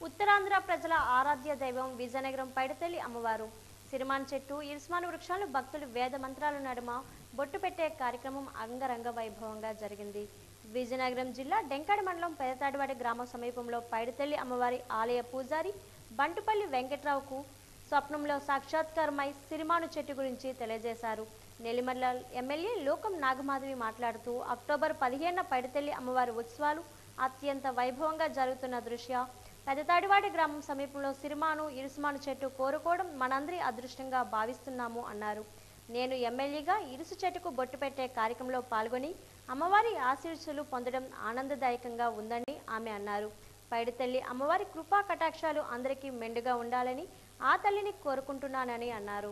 ఉత్తరాంధ్ర ప్రజల ఆరాధ్య దైవం విజయనగరం పైడితల్లి అమ్మవారు సిరిమాన్ చెట్టు ఇరుస్మాన్ వృక్షాలు భక్తులు వేద మంత్రాల నడుమ బొట్టు పెట్టే కార్యక్రమం అంగరంగ వైభవంగా జరిగింది. విజయనగరం జిల్లా డెంకాడ మండలం పెదతాడివాడి గ్రామ సమీపంలో పైడితల్లి అమ్మవారి ఆలయ పూజారి బంటుపల్లి వెంకట్రావుకు స్వప్నంలో సాక్షాత్కారమై సిరిమాను చెట్టు గురించి తెలియజేశారు. నెల్లిమర్ల ఎమ్మెల్యే లోకం నాగమాధవి మాట్లాడుతూ అక్టోబర్ 15న పైడితల్లి అమ్మవారి ఉత్సవాలు అత్యంత వైభవంగా జరుగుతున్న దృష్ట్యా పెదతాడివాడి గ్రామం సమీపంలో సిరిమాను ఇరుసుమాను చెట్టు కోరుకోవడం మనందరి అదృష్టంగా భావిస్తున్నాము అన్నారు. నేను ఎమ్మెల్యేగా ఇరుసు చెట్టుకు బొట్టు పెట్టే కార్యక్రమంలో పాల్గొని అమ్మవారి ఆశీస్సులు పొందడం ఆనందదాయకంగా ఉందని ఆమె అన్నారు. పైడితల్లి అమ్మవారి కృపా కటాక్షాలు అందరికీ మెండుగా ఉండాలని ఆ తల్లిని కోరుకుంటున్నానని అన్నారు.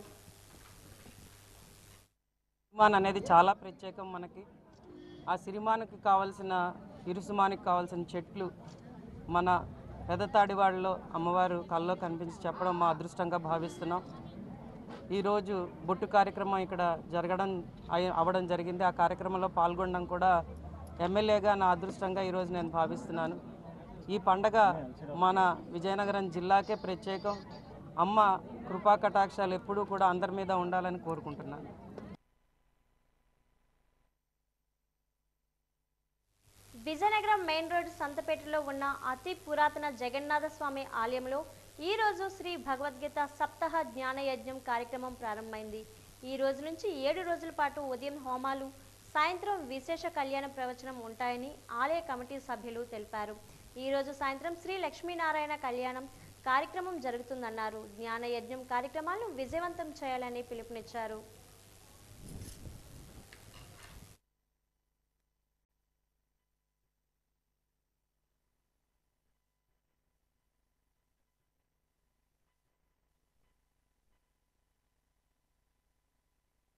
సిరిమాన్ అనేది చాలా ప్రత్యేకం మనకి. ఆ సిరిమానికి కావాల్సిన ఇరుసుమానికి కావాల్సిన చెట్లు మన పెదతాడివాడలో అమ్మవారు కల్లో కనిపించి చెప్పడం మా అదృష్టంగా భావిస్తున్నాం. ఈరోజు బొట్టు కార్యక్రమం ఇక్కడ అవ్వడం జరిగింది. ఆ కార్యక్రమంలో పాల్గొనడం కూడా ఎమ్మెల్యేగా నా అదృష్టంగా ఈరోజు నేను భావిస్తున్నాను. ఈ పండగ మన విజయనగరం జిల్లాకే ప్రత్యేకం. అమ్మ కృపా కటాక్షాలు ఎప్పుడూ కూడా అందరి మీద ఉండాలని కోరుకుంటున్నాను. విజయనగరం మెయిన్ రోడ్ సంతపేటలో ఉన్న అతి పురాతన జగన్నాథ స్వామి ఆలయంలో ఈ రోజు శ్రీ భగవద్గీత సప్తాహ జ్ఞాన యజ్ఞం కార్యక్రమం ప్రారంభమైంది. ఈ రోజు నుంచి 7 రోజుల పాటు ఉదయం హోమాలు, సాయంత్రం విశేష కళ్యాణ ప్రవచనం ఉంటాయని ఆలయ కమిటీ సభ్యులు తెలిపారు. ఈ రోజు సాయంత్రం శ్రీ లక్ష్మీనారాయణ కళ్యాణం కార్యక్రమం జరుగుతుందన్నారు. జ్ఞాన యజ్ఞం కార్యక్రమాలను విజయవంతం చేయాలని పిలుపునిచ్చారు.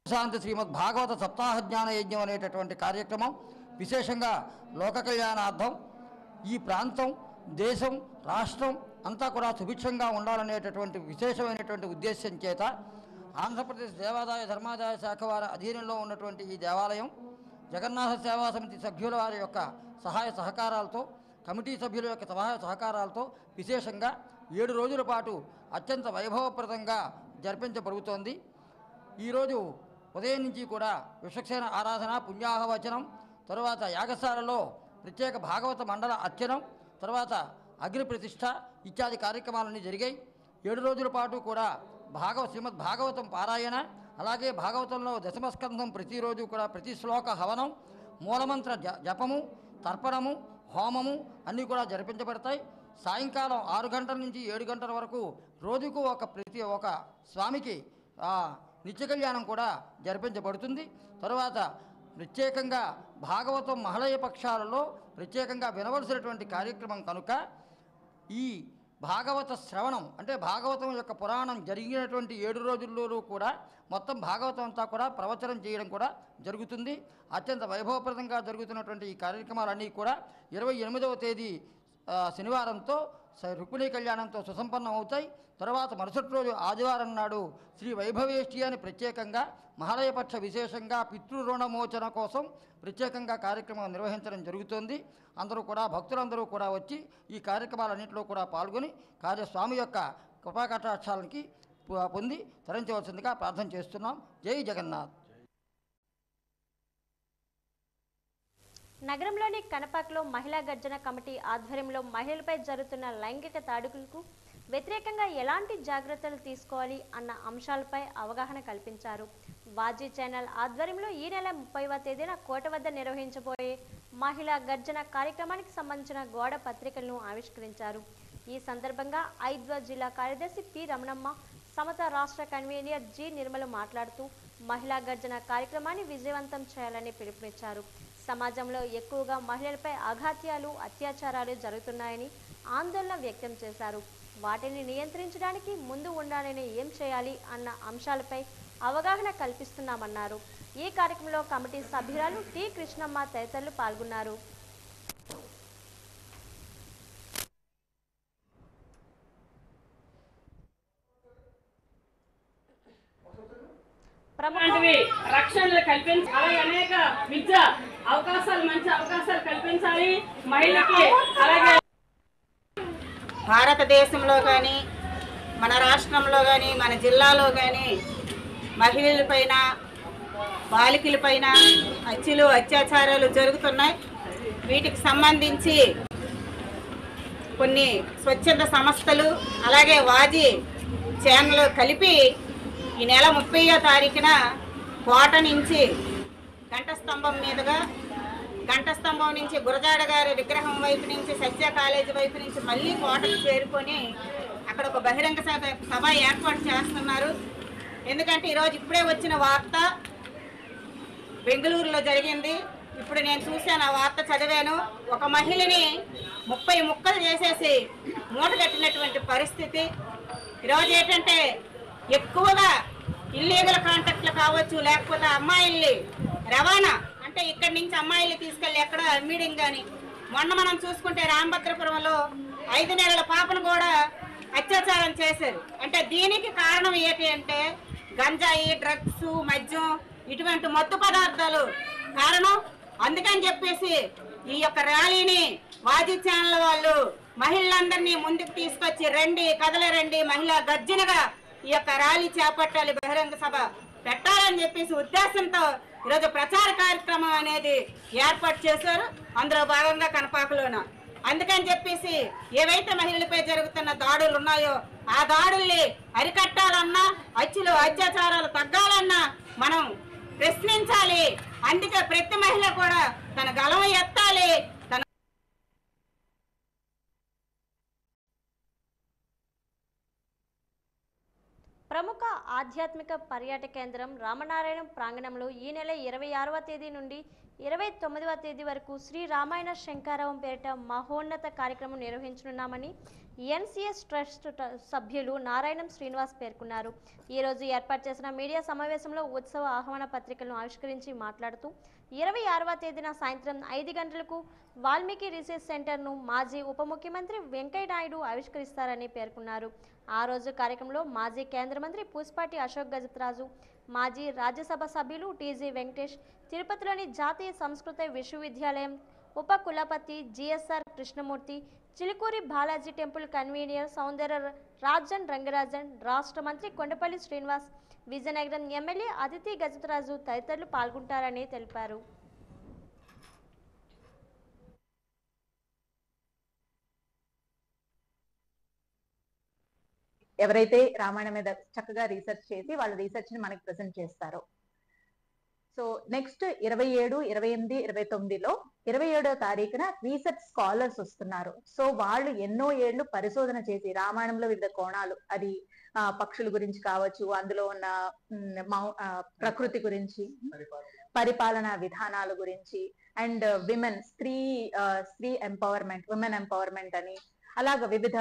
శాంతి శ్రీమద్ భాగవత సప్తాహ జ్ఞాన యజ్ఞం అనేటటువంటి కార్యక్రమం విశేషంగా లోక కళ్యాణార్థం ఈ ప్రాంతం, దేశం, రాష్ట్రం అంతా కూడా సుభిక్షంగా ఉండాలనేటటువంటి విశేషమైనటువంటి ఉద్దేశం చేత ఆంధ్రప్రదేశ్ దేవాదాయ ధర్మాదాయ శాఖ వారి అధీనంలో ఉన్నటువంటి ఈ దేవాలయం జగన్నాథ సేవా సమితి సభ్యుల వారి యొక్క సహాయ సహకారాలతో, కమిటీ సభ్యుల యొక్క సహాయ సహకారాలతో విశేషంగా 7 రోజుల పాటు అత్యంత వైభవప్రదంగా జరిపించబడుతోంది. ఈరోజు ఉదయం నుంచి కూడా విశ్వక్సేన ఆరాధన, పుణ్యాహవచనం, తర్వాత యాగశాలలో ప్రత్యేక భాగవత మండల అర్చనం, తర్వాత అగ్ని ప్రతిష్ఠ ఇత్యాది కార్యక్రమాలన్నీ జరిగాయి. 7 రోజుల పాటు కూడా శ్రీమద్ భాగవతం పారాయణ, అలాగే భాగవతంలో దశమస్కంధం ప్రతిరోజు కూడా ప్రతి శ్లోక హవనం, మూలమంత్ర జపము, తర్పణము, హోమము అన్నీ కూడా జరిపించబడతాయి. సాయంకాలం 6 గంటల నుంచి 7 గంటల వరకు రోజుకు ప్రతి ఒక్క స్వామికి నిత్య కళ్యాణం కూడా జరిపించబడుతుంది. తరువాత ప్రత్యేకంగా భాగవతం మహళయ పక్షాలలో ప్రత్యేకంగా వినవలసినటువంటి కార్యక్రమం కనుక ఈ భాగవత శ్రవణం అంటే భాగవతం యొక్క పురాణం జరిగినటువంటి 7 రోజుల్లోనూ కూడా మొత్తం భాగవతం అంతా కూడా ప్రవచనం చేయడం కూడా జరుగుతుంది. అత్యంత వైభవప్రదంగా జరుగుతున్నటువంటి ఈ కార్యక్రమాలన్నీ కూడా 28వ తేదీ శనివారంతో రుక్మిణీ కళ్యాణంతో సుసంపన్నం అవుతాయి. తర్వాత మరుసటి రోజు ఆదివారం నాడు శ్రీ వైభవేష్టి అని ప్రత్యేకంగా మహాలయపక్ష విశేషంగా పితృరుణమోచన కోసం ప్రత్యేకంగా కార్యక్రమం నిర్వహించడం జరుగుతోంది. అందరూ కూడా భక్తులందరూ కూడా వచ్చి ఈ కార్యక్రమాలన్నింటిలో కూడా పాల్గొని స్వామి యొక్క కృపాకటాక్షాలకి పొంది తరించవలసిందిగా ప్రార్థన చేస్తున్నాం. జై జగన్నాథ్. నగరంలోని కనపాకలో మహిళా గర్జన కమిటీ ఆధ్వర్యంలో మహిళలపై జరుగుతున్న లైంగిక దాడులకు వ్యతిరేకంగా ఎలాంటి జాగ్రత్తలు తీసుకోవాలి అన్న అంశాలపై అవగాహన కల్పించారు. వాజీ ఛానల్ ఆధ్వర్యంలో ఈ నెల 30వ తేదీన కోట వద్ద నిర్వహించబోయే మహిళా గర్జన కార్యక్రమానికి సంబంధించిన గోడ పత్రికలను ఆవిష్కరించారు. ఈ సందర్భంగా ఐద్వా జిల్లా కార్యదర్శి పి రమణమ్మ, సమత రాష్ట్ర కన్వీనర్ జి నిర్మల మాట్లాడుతూ మహిళా గర్జన కార్యక్రమాన్ని విజయవంతం చేయాలని పిలుపునిచ్చారు. సమాజంలో ఎక్కువగా మహిళలపై అఘాత్యాలు, అత్యాచారాలు జరుగుతున్నాయని ఆందోళన వ్యక్తం చేశారు. వాటిని నియంత్రించడానికి ముందు ఉండాలని ఏం చేయాలి అన్న అంశాలపై అవగాహన కల్పిస్తున్నామన్నారు. ఈ కార్యక్రమంలో కమిటీ సభ్యురాలు టి కృష్ణమ్మ తదితరులు పాల్గొన్నారు. రక్షణలు కల్పించాలి. అలాగే అనేక విద్య అవకాశాలు, మంచి అవకాశాలు కల్పించాలి మహిళలకి. అలాగే భారతదేశంలో కానీ మన రాష్ట్రంలో కానీ మన జిల్లాలో కానీ మహిళలపైన, బాలికలపైన హత్యలు, అత్యాచారాలు జరుగుతున్నాయి. వీటికి సంబంధించి కొన్ని స్వచ్ఛంద సంస్థలు అలాగే వాజీ ఛానల్ కలిపి ఈ నెల 30వ తారీఖున కోట నుంచి గంటస్తంభం మీదుగా, గంటస్తంభం నుంచి గురజాడ గారి విగ్రహం వైపు నుంచి, సత్య కాలేజీ వైపు నుంచి మళ్ళీ కోటకు చేరుకొని అక్కడ ఒక బహిరంగ సభ ఏర్పాటు చేస్తున్నారు. ఎందుకంటే ఈరోజు ఇప్పుడే వచ్చిన వార్త బెంగళూరులో జరిగింది. ఇప్పుడు నేను చూశాను, ఆ వార్త చదివాను. ఒక మహిళని 30 ముక్కలు చేసేసి మూటగట్టినటువంటి పరిస్థితి. ఈరోజు ఏంటంటే ఎక్కువగా ఇల్లీగల్ కాంటాక్ట్లు కావచ్చు, లేకపోతే అమ్మాయిల్ని రవాణా అంటే ఇక్కడి నుంచి అమ్మాయిల్ని తీసుకెళ్ళి ఎక్కడ అమ్మీడింగ్ కానీ. మొన్న మనం చూసుకుంటే రామభద్రపురంలో 5 నెలల పాపను కూడా అత్యాచారం చేశారు. అంటే దీనికి కారణం ఏంటి అంటే గంజాయి, డ్రగ్స్, మద్యం, ఇటువంటి మత్తు పదార్థాలు కారణం. అందుకని చెప్పేసి ఈ యొక్క ర్యాలీని వాజీ ఛానల్ వాళ్ళు మహిళలందరినీ ముందుకు తీసుకొచ్చి రండి, కదలరండి, మహిళా గర్జనగా ఈ యొక్క ర్యాలీ చేపట్టాలి, బహిరంగ సభ పెట్టాలని చెప్పేసి ఉద్దేశంతో ఈరోజు ప్రచార కార్యక్రమం అనేది ఏర్పాటు చేశారు. అందులో భాగంగా కనపాకలోన. అందుకని చెప్పేసి ఏవైతే మహిళలపై జరుగుతున్న దాడులు ఉన్నాయో ఆ దాడుల్ని అరికట్టాలన్నా, హత్యలు, అత్యాచారాలు తగ్గాలన్నా మనం ప్రశ్నించాలి. అందుకే ప్రతి మహిళ కూడా తన గలం ఎత్తాలి. ప్రముఖ ఆధ్యాత్మిక పర్యాటక కేంద్రం రామనారాయణం ప్రాంగణంలో ఈ నెల 26వ తేదీ నుండి 29వ తేదీ వరకు శ్రీ రామాయణ శంకారావం పేరిట మహోన్నత కార్యక్రమం నిర్వహించనున్నామని ఎన్సిఎస్ ట్రస్ట్ సభ్యులు నారాయణం శ్రీనివాస్ పేర్కొన్నారు. ఈరోజు ఏర్పాటు చేసిన మీడియా సమావేశంలో ఉత్సవ ఆహ్వాన పత్రికలను ఆవిష్కరించి మాట్లాడుతూ 26వ తేదీన సాయంత్రం 5 గంటలకు వాల్మీకి రీసెర్చ్ సెంటర్ను మాజీ ఉప ముఖ్యమంత్రి వెంకయ్య నాయుడు ఆవిష్కరిస్తారని పేర్కొన్నారు. ఆ రోజు కార్యక్రమంలో మాజీ కేంద్ర మంత్రి పూసపాటి అశోక్ గజపతిరాజు, మాజీ రాజ్యసభ సభ్యులు టీజీ వెంకటేష్, తిరుపతిలోని జాతీయ సంస్కృత విశ్వవిద్యాలయం ఉప కులపతి GSR Krishnamurthy, Chilukuri Balaji temple convener Soundarya Rajan Rangarajan, రాష్ట్ర మంత్రి కొండపల్లి శ్రీనివాస్, విజయనగరం ఎమ్మెల్యే అదితి గజపతిరాజు తదితరులు పాల్గొంటారని తెలిపారు. ఎవరైతే రామాయణం మీద చక్కగా రీసెర్చ్ చేసి వాళ్ళ రీసెర్చ్ ని మనకి ప్రెజెంట్ చేస్తారో. సో నెక్స్ట్ 27, 28, 29లో 27వ తారీఖున రీసెర్చ్ స్కాలర్స్ వస్తున్నారు. సో వాళ్ళు ఎన్నో ఏళ్లు పరిశోధన చేసి రామాయణంలో వివిధ కోణాలు, అది పక్షుల గురించి కావచ్చు, అందులో ఉన్న ప్రకృతి గురించి, పరిపాలనా విధానాల గురించి, అండ్ విమెన్ స్త్రీ ఎంపవర్మెంట్, విమెన్ ఎంపవర్మెంట్ అని అలాగ వివిధ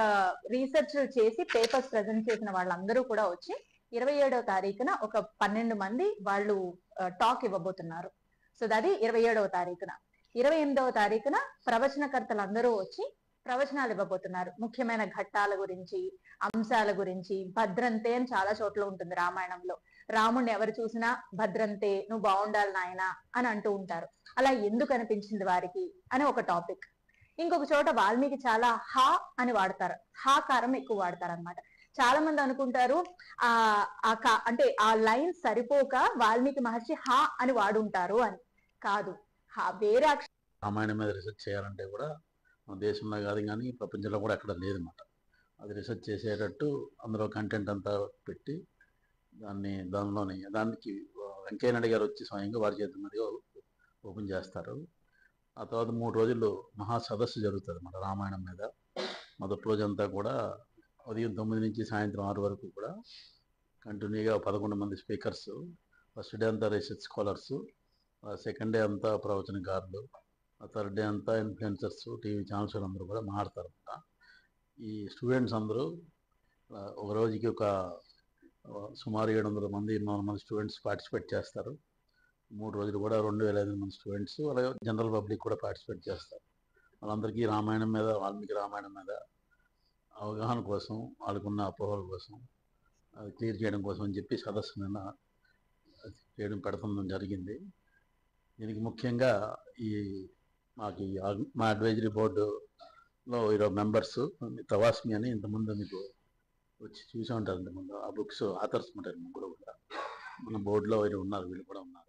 రీసెర్చ్ చేసి పేపర్స్ ప్రజెంట్ చేసిన వాళ్ళందరూ కూడా వచ్చి 27వ తారీఖున ఒక 12 మంది వాళ్ళు టాక్ ఇవ్వబోతున్నారు. సో అది 27వ తారీఖున. 28వ తారీఖున ప్రవచనకర్తలందరూ వచ్చి ప్రవచనాలు ఇవ్వబోతున్నారు. ముఖ్యమైన ఘట్టాల గురించి, అంశాల గురించి. భద్రంతే అని చాలా చోట్ల ఉంటుంది రామాయణంలో. రాముణ్ణి ఎవరు చూసినా భద్రంతే, నువ్వు బాగుండాలి నాయన అని అంటూ ఉంటారు. అలా ఎందుకు అనిపించింది వారికి అని ఒక టాపిక్. ఇంకొక చోట వాల్మీకి చాలా హా అని వాడతారు, హాకారం ఎక్కువ వాడతారు అనమాట. చాలా మంది అనుకుంటారు అంటే ఆ లైన్ సరిపోక వాల్మీకి మహర్షి హా అని వాడుంటారు అని. కాదు, వేరే రామాయణం మీద రీసెర్చ్ చేయాలంటే కూడా మన దేశంలో కాదు కానీ ప్రపంచంలో కూడా ఎక్కడ లేదన్నమాట. అది రీసెర్చ్ చేసేటట్టు అందులో కంటెంట్ అంతా పెట్టి దానికి వెంకయ్య నాయుడు గారు వచ్చి స్వయంగా వారి చేతుల మీదుగా ఓపెన్ చేస్తారు. ఆ తర్వాత 3 రోజులు మహా సదస్సు జరుగుతుంది మన రామాయణం మీద. మొదటి రోజంతా కూడా ఉదయం 9 నుంచి సాయంత్రం 6 వరకు కూడా కంటిన్యూగా 11 మంది స్పీకర్స్. ఫస్ట్ డే అంతా రీసెర్చ్ స్కాలర్స్, సెకండ్ డే అంతా ప్రవచనకారులు, థర్డ్ డే అంతా ఇన్ఫ్లుయెన్సర్స్, టీవీ ఛానల్స్ అందరూ కూడా మాట్లాడతారు. ఈ స్టూడెంట్స్ అందరూ ఒక రోజుకి ఒక సుమారు 700 మంది 800 మంది స్టూడెంట్స్ పార్టిసిపేట్ చేస్తారు. 3 రోజులు కూడా 2500 మంది స్టూడెంట్స్, అలాగే జనరల్ పబ్లిక్ కూడా పార్టిసిపేట్ చేస్తారు. వాళ్ళందరికీ రామాయణం మీద, వాల్మీకి రామాయణం మీద అవగాహన కోసం, వాళ్ళకున్న అపోహల కోసం, అది క్లియర్ చేయడం కోసం అని చెప్పి సదస్సు నిన్న పెడతాం జరిగింది. దీనికి ముఖ్యంగా మా అడ్వైజరీ బోర్డులో 20 మెంబర్స్, తవాస్మి అని ఇంతకుముందు మీకు వచ్చి చూసి ఉంటారు. ఇంతకుముందు ఆ బుక్స్ ఆథర్స్ ఉంటారు, ముగ్గురు కూడా మన బోర్డులో ఉన్నారు, వీళ్ళు కూడా ఉన్నారు.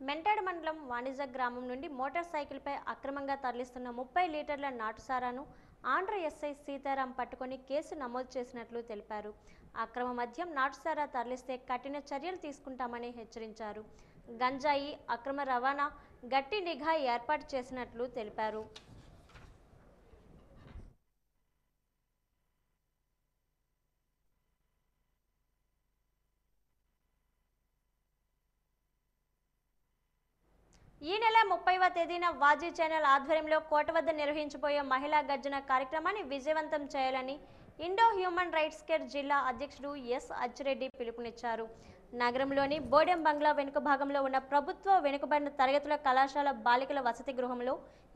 మెంటాడ్ మండలం వాణిజ్య గ్రామం నుండి మోటార్ సైకిల్పై అక్రమంగా తరలిస్తున్న 30 లీటర్ల నాటుసారాను ఆంధ్ర ఎస్ఐ సీతారాం పట్టుకొని కేసు నమోదు చేసినట్లు తెలిపారు. అక్రమ మద్యం, నాటుసారా తరలిస్తే కఠిన చర్యలు తీసుకుంటామని హెచ్చరించారు. గంజాయి అక్రమ రవాణా గట్టి నిఘా ఏర్పాటు చేసినట్లు తెలిపారు. ఈ నెల 30వ తేదీన వాజీ ఛానల్ ఆధ్వర్యంలో కోట వద్ద నిర్వహించబోయే మహిళా గర్జన కార్యక్రమాన్ని విజయవంతం చేయాలని ఇండో హ్యూమన్ రైట్స్ కేర్ జిల్లా అధ్యక్షుడు ఎస్ అచ్చిరెడ్డి పిలుపునిచ్చారు. నగరంలోని బోడెం బంగ్లా వెనుక భాగంలో ఉన్న ప్రభుత్వ వెనుకబడిన తరగతుల కళాశాల బాలికల వసతి గృహంలో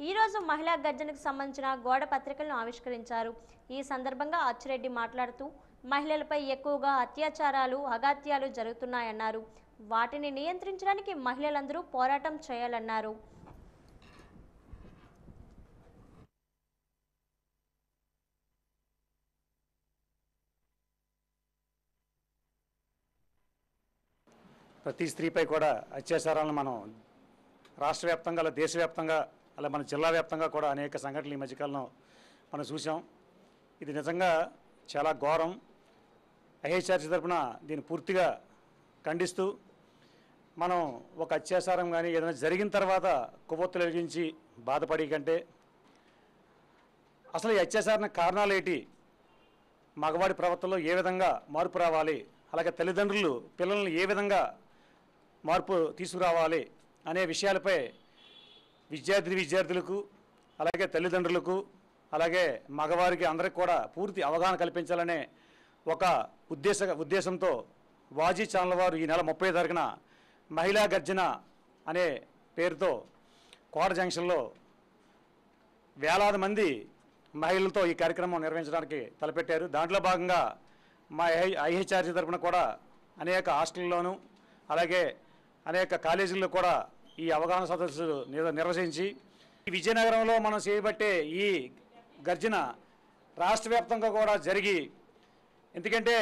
ఈరోజు మహిళా గర్జనకు సంబంధించిన గోడ పత్రికలను ఆవిష్కరించారు. ఈ సందర్భంగా అచ్చిరెడ్డి మాట్లాడుతూ మహిళలపై ఎక్కువగా అత్యాచారాలు, అఘాత్యాలు జరుగుతున్నాయన్నారు. వాటిని నియంత్రించడానికి మహిళలందరూ పోరాటం చేయాలన్నారు. ప్రతి స్త్రీపై కూడా అత్యాచారాలను మనం రాష్ట్ర వ్యాప్తంగా, అలా దేశవ్యాప్తంగా, అలా మన జిల్లా వ్యాప్తంగా కూడా అనేక సంఘటనలు ఈ మధ్యకాలంలో మనం చూసాం. ఇది నిజంగా చాలా ఘోరం. ఐహెచ్ఆర్సీ తరఫున దీన్ని పూర్తిగా ఖండిస్తూ, మనం ఒక అత్యాచారం కానీ ఏదైనా జరిగిన తర్వాత కొవ్వొత్తులు వెలిగించి బాధపడి కంటే అసలు ఈ అత్యాచారానికి కారణాలు ఏంటి, మగవాడి ప్రవర్తనలో ఏ విధంగా మార్పు రావాలి, అలాగే తల్లిదండ్రులు పిల్లల్ని ఏ విధంగా మార్పు తీసుకురావాలి అనే విషయాలపై విద్యార్థులకు, అలాగే తల్లిదండ్రులకు, అలాగే మగవారికి అందరికి కూడా పూర్తి అవగాహన కల్పించాలనే ఒక ఉద్దేశంతో వాజీ ఛానల్ వారు ఈ నెల 30 తారీఖున మహిళా గర్జన అనే పేరుతో కోట జంక్షన్లో వేలాది మంది మహిళలతో ఈ కార్యక్రమం నిర్వహించడానికి తలపెట్టారు. దాంట్లో భాగంగా మా ఐహెచ్ఆర్సీ తరఫున కూడా అనేక హాస్టల్లోనూ, అలాగే అనేక కాలేజీల్లో కూడా ఈ అవగాహన సదస్సులు నిర్వహించి, ఈ విజయనగరంలో మనం చేయబట్టే ఈ గర్జన రాష్ట్ర వ్యాప్తంగా కూడా జరిగి, ఎందుకంటే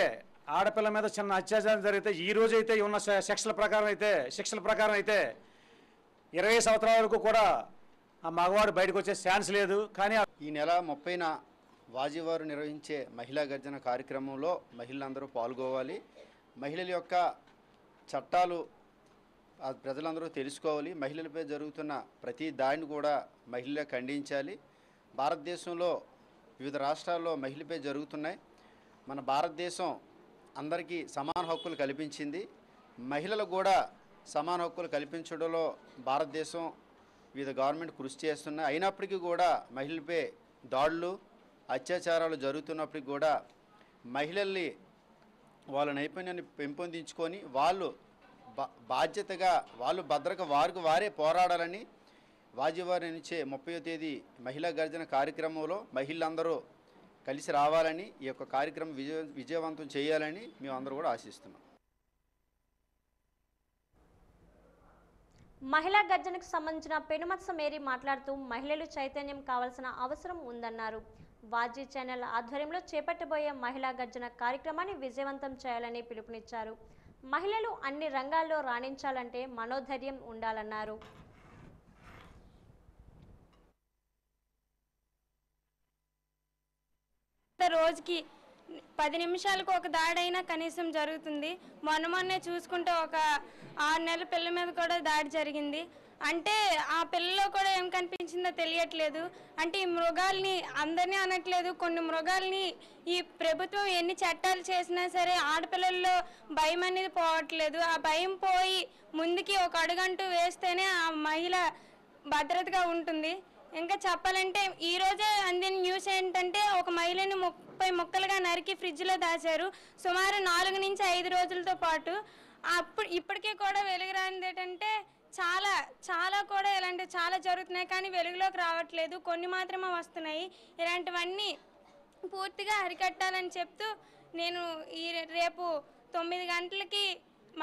ఆడపిల్ల మీద చిన్న అత్యాచారం జరిగితే ఈ రోజు అయితే ఉన్న శిక్షల ప్రకారం అయితే 20 సంవత్సరాల వరకు కూడా ఆ మగవాడు బయటకు వచ్చే ఛాన్స్ లేదు. కానీ ఈ నెల 30న వాజీవారు నిర్వహించే మహిళా గర్జన కార్యక్రమంలో మహిళలందరూ పాల్గొవాలి. మహిళల యొక్క చట్టాలు ప్రజలందరూ తెలుసుకోవాలి. మహిళలపై జరుగుతున్న ప్రతి దాడిని కూడా మహిళలే ఖండించాలి. భారతదేశంలో వివిధ రాష్ట్రాల్లో మహిళలపై జరుగుతున్నాయి. మన భారతదేశం అందరికీ సమాన హక్కులు కల్పించింది. మహిళలకు కూడా సమాన హక్కులు కల్పించడంలో భారతదేశం వివిధ గవర్నమెంట్ కృషి చేస్తున్నాయి. అయినప్పటికీ కూడా మహిళలపై దాడులు అత్యాచారాలు జరుగుతున్నప్పటికీ కూడా మహిళల్ని వాళ్ళ నైపుణ్యాన్ని పెంపొందించుకొని వాళ్ళు బాధ్యతగా వాళ్ళు భద్రత వారే పోరాడాలని వాజీవారి నుంచే 30వ తేదీ మహిళా గర్జన కార్యక్రమంలో మహిళలందరూ కలిసి రావాలని ఈ యొక్క కార్యక్రమం విజయవంతం చేయాలని మేము అందరూ కూడా ఆశిస్తున్నాం. మహిళా గర్జనకు సంబంధించిన పెనుమత్స మేరీ మాట్లాడుతూ మహిళలు చైతన్యం కావాల్సిన అవసరం ఉందన్నారు. వాజీ ఛానల్ ఆధ్వర్యంలో చేపట్టబోయే మహిళా గర్జన కార్యక్రమాన్ని విజయవంతం చేయాలని పిలుపునిచ్చారు. మహిళలు అన్ని రంగాల్లో రాణించాలంటే మనోధైర్యం ఉండాలన్నారు. రోజుకి 10 నిమిషాలకు ఒక దాడైనా కనీసం జరుగుతుంది. మొన్నే చూసుకుంటే ఒక 6 నెలల పిల్ల మీద కూడా దాడి జరిగింది. అంటే ఆ పిల్లలో కూడా ఏం కనిపించిందో తెలియట్లేదు. అంటే ఈ మృగాల్ని అందరినీ అనట్లేదు, కొన్ని మృగాల్ని ఈ ప్రభుత్వం ఎన్ని చట్టాలు చేసినా సరే ఆడపిల్లల్లో భయం అనేది పోవట్లేదు. ఆ భయం పోయి ముందుకి ఒక అడుగంటూ వేస్తేనే ఆ మహిళ భద్రతగా ఉంటుంది. ఇంకా చెప్పాలంటే ఈరోజే అందిన న్యూస్ ఏంటంటే ఒక మహిళని 30 ముక్కలుగా నరికి ఫ్రిడ్జ్లో దాచారు సుమారు 4 నుంచి 5 రోజులతో పాటు. ఇప్పటికీ కూడా వెలుగురానిది ఏంటంటే చాలా కూడా ఇలాంటివి చాలా జరుగుతున్నాయి, కానీ వెలుగులోకి రావట్లేదు, కొన్ని మాత్రమే వస్తున్నాయి. ఇలాంటివన్నీ పూర్తిగా అరికట్టాలని చెప్తూ నేను రేపు 9 గంటలకి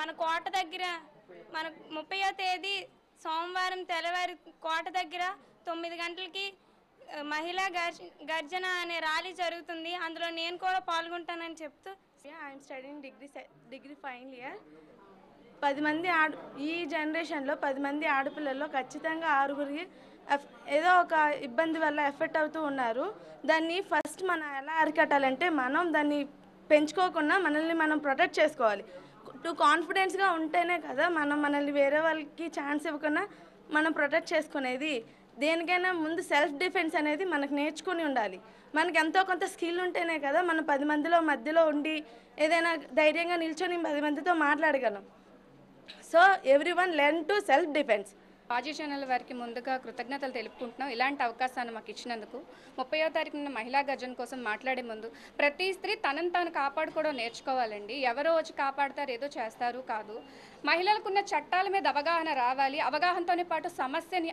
మన కోట దగ్గర మన 30వ తేదీ సోమవారం తెల్లవారి కోట దగ్గర 9 గంటలకి మహిళా గర్జన అనే ర్యాలీ జరుగుతుంది. అందులో నేను కూడా పాల్గొంటానని చెప్తూ I'm studying degree final year. ఈ జనరేషన్లో 10 మంది ఆడపిల్లల్లో ఖచ్చితంగా 6గురికి ఏదో ఒక ఇబ్బంది వల్ల ఎఫెక్ట్ అవుతూ ఉన్నారు. దాన్ని ఫస్ట్ మనం ఎలా అరికట్టాలంటే మనం దాన్ని పెంచుకోకుండా మనల్ని మనం ప్రొటెక్ట్ చేసుకోవాలి. కాన్ఫిడెన్స్గా ఉంటేనే కదా మనల్ని వేరే వాళ్ళకి ఛాన్స్ ఇవ్వకుండా మనం ప్రొటెక్ట్ చేసుకునేది. దేనికైనా ముందు సెల్ఫ్ డిఫెన్స్ అనేది మనకు నేర్చుకుని ఉండాలి. మనకి ఎంతో కొంత స్కిల్ ఉంటేనే కదా మనం 10 మందిలో మధ్యలో ఉండి ఏదైనా ధైర్యంగా నిల్చొని 10 మందితో మాట్లాడగలం. So everyone learn to self defence. Vaji channel వారికి ముందుగా కృతజ్ఞతలు తెలుపుకుంటున్నాం ఇలాంటి అవకాశాన్ని మాకు ఇచ్చినందుకు. 30వ తారీఖున మహిళా గర్జన కోసం మాట్లాడే ముందు ప్రతి స్త్రీ తనను తాను కాపాడుకోవడం నేర్చుకోవాలండి. ఎవరో వచ్చి కాపాడతారు, ఏదో చేస్తారు కాదు. మహిళలకున్న చట్టాల మీద అవగాహన రావాలి. అవగాహనతోనే పాటు సమస్యని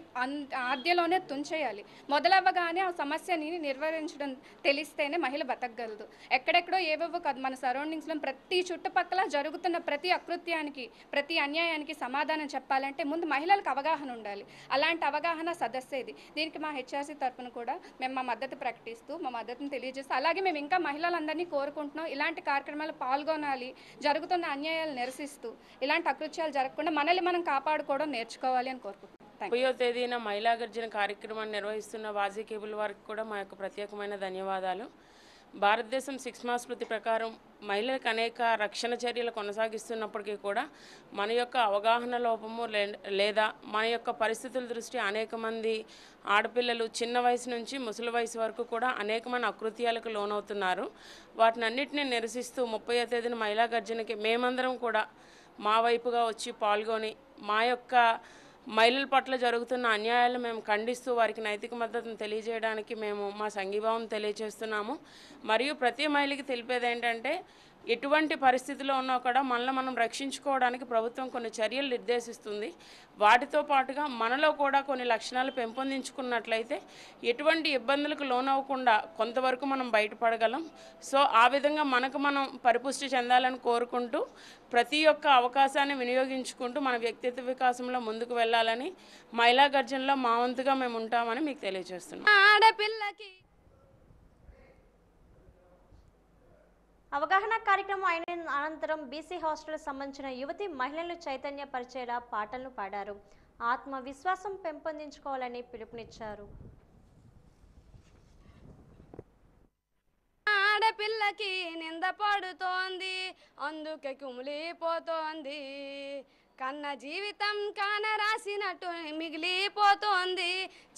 ఆద్యలోనే తుంచేయాలి. మొదలవ్వగానే ఆ సమస్యని నిర్వహించడం తెలిస్తేనే మహిళ బతకగలదు. ఎక్కడెక్కడో ఏవేవో కాదు, మన సరౌండింగ్స్లో ప్రతి చుట్టుపక్కల జరుగుతున్న ప్రతి అకృత్యానికి ప్రతి అన్యాయానికి సమాధానం చెప్పాలంటే ముందు మహిళలకు అవగాహన ఉండాలి. అలాంటి అవగాహన సదస్సు ఇది. దీనికి మా హెచ్ఆర్సీ తరఫున కూడా మేము మా మద్దతు ప్రకటిస్తూ మా మద్దతును తెలియజేస్తూ అలాగే మేము ఇంకా మహిళలందరినీ కోరుకుంటున్నాం ఇలాంటి కార్యక్రమాలు పాల్గొనాలి. జరుగుతున్న అన్యాయాలు నిరసిస్తూ ఇలాంటి అకృత్యాలు జరగకుండా మనల్ని మనం కాపాడుకోవడం నేర్చుకోవాలి అని కోరుకుంటున్నాం. 30వ తేదీన మహిళా గర్జన కార్యక్రమాన్ని నిర్వహిస్తున్న వాజీ కేబుల్ వారికి కూడా మా యొక్క ప్రత్యేకమైన ధన్యవాదాలు. భారతదేశం 6 మాస్ స్మృతి ప్రకారం మహిళలకు అనేక రక్షణ చర్యలు కొనసాగిస్తున్నప్పటికీ కూడా మన యొక్క అవగాహన లోపము లేదా మన యొక్క పరిస్థితుల దృష్టి అనేక మంది ఆడపిల్లలు చిన్న వయసు నుంచి ముసలి వయసు వరకు కూడా అనేకమైన అకృత్యాలకు లోనవుతున్నారు. వాటినన్నిటిని నిరసిస్తూ 30వ తేదీన మహిళా గర్జనకి మేమందరం కూడా మా వైపుగా వచ్చి పాల్గొని మా యొక్క మహిళల పట్ల జరుగుతున్న అన్యాయాలను మేము ఖండిస్తూ వారికి నైతిక మద్దతును తెలియజేయడానికి మేము మా సంఘీభావం తెలియజేస్తున్నాము. మరియు ప్రతి మహిళకి తెలిపేది ఏంటంటే ఎటువంటి పరిస్థితిలో ఉన్నా కూడా మనల్ని మనం రక్షించుకోవడానికి ప్రభుత్వం కొన్ని చర్యలు నిర్దేశిస్తుంది. వాటితో పాటుగా మనలో కూడా కొన్ని లక్షణాలు పెంపొందించుకున్నట్లయితే ఎటువంటి ఇబ్బందులకు లోనవ్వకుండా కొంతవరకు మనం బయటపడగలం. సో ఆ విధంగా మనకు మనం పరిపుష్టి చెందాలని కోరుకుంటూ ప్రతి ఒక్క అవకాశాన్ని వినియోగించుకుంటూ మన వ్యక్తిత్వ వికాసంలో ముందుకు వెళ్ళాలని మహిళా గర్జనలో మా వంతుగా మేము ఉంటామని మీకు తెలియజేస్తున్నాం. ఆడపిల్లకి అవగాహన కార్యక్రమం అయిన అనంతరం బీసీ హాస్టల్ సంబంధించిన యువతి మహిళలను చైతన్యపరిచేలా పాటలను పాడారు. ఆత్మవిశ్వాసం పెంపొందించుకోవాలని పిలుపునిచ్చారు. ఆడపిల్లకి నింద పడుతోంది, అందుకే కుమిలిపోతోంది. కన్న జీవితం కాన రాసినట్టు మిగిలిపోతోంది,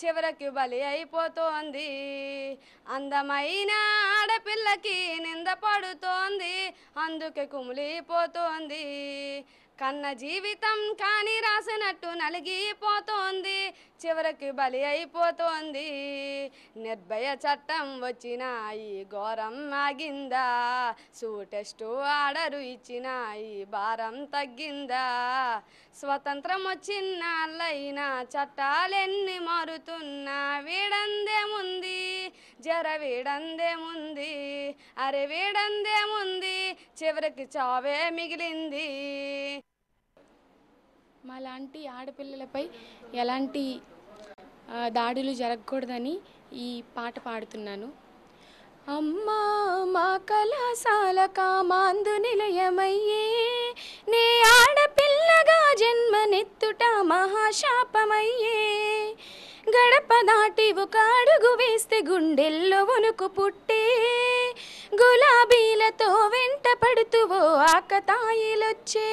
చివరికి బలి అయిపోతోంది. అందమైన ఆడపిల్లకి నింద పడుతోంది, అందుకే కుమిలిపోతోంది. కన్న జీవితం కాని రాసినట్టు నలిగిపోతోంది, చివరికి బలి అయిపోతోంది. నిర్భయ చట్టం వచ్చిన ఈ ఘోరం ఆగిందా, సూటెస్టు ఆర్డరు ఇచ్చిన ఈ భారం తగ్గిందా. స్వతంత్రం వచ్చినాళ్ళైనా చట్టాలెన్ని మారుతున్నా వీడందేముంది, జర వీడందేముంది, అరే వీడందేముంది, చివరికి చావే మిగిలింది. మాలాంటి ఆడపిల్లలపై ఎలాంటి దాడులు జరగకూడదని ఈ పాట పాడుతున్నాను. అమ్మా మా కళాశాల కామాందు నిలయమయ్యే, నే ఆడపిల్లగా జన్మనెత్తుట మహాశాపమయ్యే. గడప దాటి ఒక అడుగు వేస్తే గుండెల్లో వణుకు పుట్టే, గులాబీలతో వెంట పడుతూ ఓ ఆకతాయిలొచ్చే.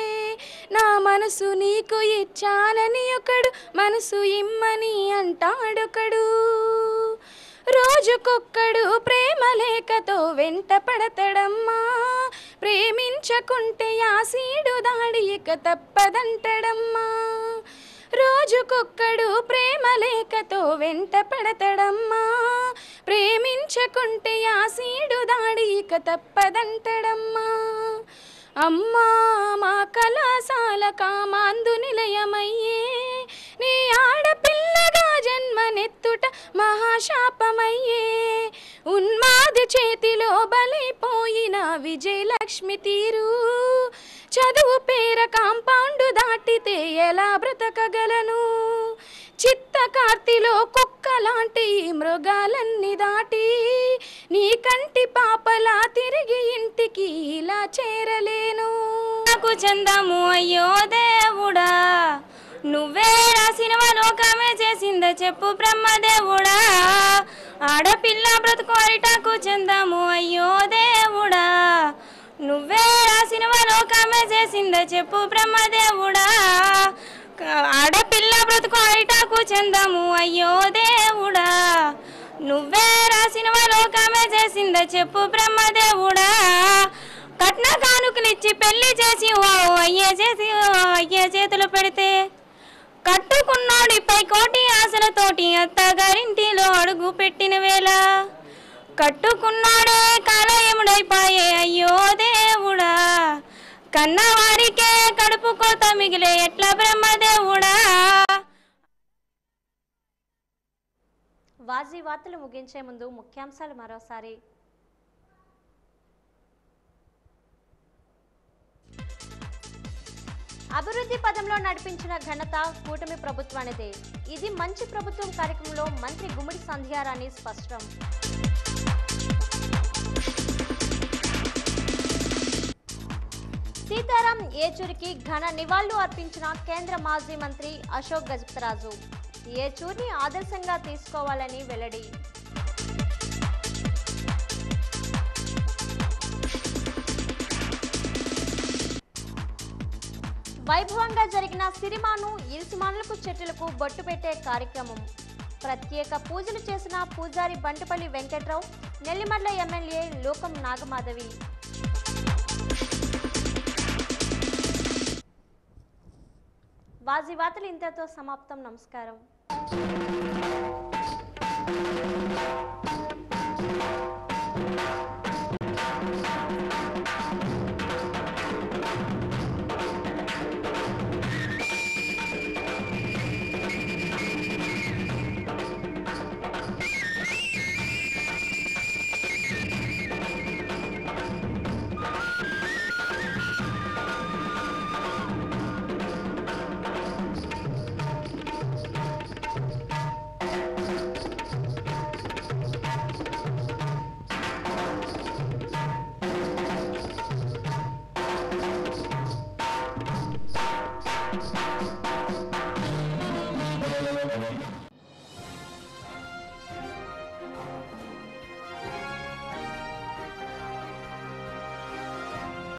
నా మనసు నీకు ఇచ్చానని ఒకడు, మనసు ఇమ్మని అంటాడొకడు. రోజుకొక్కడు ప్రేమ లేఖతో వెంట పడతాడమ్మా, ప్రేమించకుంటే యాసీడు దాడి ఇక తప్పదంటడమ్మా. రోజుకొక్కడు ప్రేమ లేఖతో వెంట పడతాడమ్మా, ప్రేమించకుంటే యాసీడు దాడి ఇక తప్పదంటడమ్మా. అమ్మా మా కళాశాల కామాందు నిలయమయ్యే, నీ ఆడపిల్లగా జన్మనెత్తుట మహాశాపమయ్యే. ఉన్మాది చేతిలో బలైపోయిన విజయలక్ష్మి తీరు, చదువు పేర కాంపౌండ్ దాటితే ఎలా బ్రతకగలను. చిత్త కార్తిలో కుక్కలాంటి మృగాలన్నీ దాటి, నీ కంటి పాపలా తిరిగి ఇంటికి ఇలా చేరలేను. నాకు చందము అయ్యో దేవుడా, నువ్వే రాసిన లోకమే చేసిందా చెప్పు బ్రహ్మదేవుడా. ఆడపిల్ల బ్రతుకు అరిటాకు చందము అయ్యో దేవుడా, నువ్వే రాసిన లోకమే చేసిందా చెప్పు బ్రహ్మదేవుడా. ఆడపిల్ల బ్రతుకు అరిటాకు చందము అయ్యో దేవుడా, నువ్వే రాసిన లోకమే చేసిందా చెప్పు బ్రహ్మదేవుడా. కట్న కానుకలిచ్చి పెళ్లి చేసి ఓ అయ్యే చేసి ఓ అయ్యే చేతులు పెడితే, కట్టుకున్నాడిపై కోటి ఆశలతోటి అత్తగారింటిలో అడుగు పెట్టిన వేళ, కట్టుకున్నాడే కాలయముడైపాయే అయ్యో దేవుడా. కన్నవారికే కడుపు కోత మిగిలే ఎట్లా బ్రహ్మదేవుడా. వాజీ వార్తలు ముగించే ముందు ముఖ్యాంశాలు మరోసారి. అభివృద్ధి పదంలో నడిపించిన ఘనత కూటమి ప్రభుత్వానిదే. ఇది మంచి ప్రభుత్వం కార్యక్రమంలో మంత్రి గుమ్మడి సంధ్యారాణి స్పష్టం. సీతారాం ఏచూరికి ఘన నివాళులు అర్పించిన కేంద్ర మాజీ మంత్రి అశోక్ గజపతిరాజు. ఏచూరిని ఆదర్శంగా తీసుకోవాలని వెల్లడి. వైభవంగా జరిగిన సిరిమాను ఇరుసుమానులకు చెట్టులకు బొట్టు పెట్టే కార్యక్రమం. ప్రత్యేక పూజలు చేసిన పూజారి బంటుపల్లి వెంకట్రావు, నెల్లిమర్ల ఎమ్మెల్యే లోకం నాగమాధవి. వాజీ వార్తలు ఇంతతో సమాప్తం. నమస్కారం.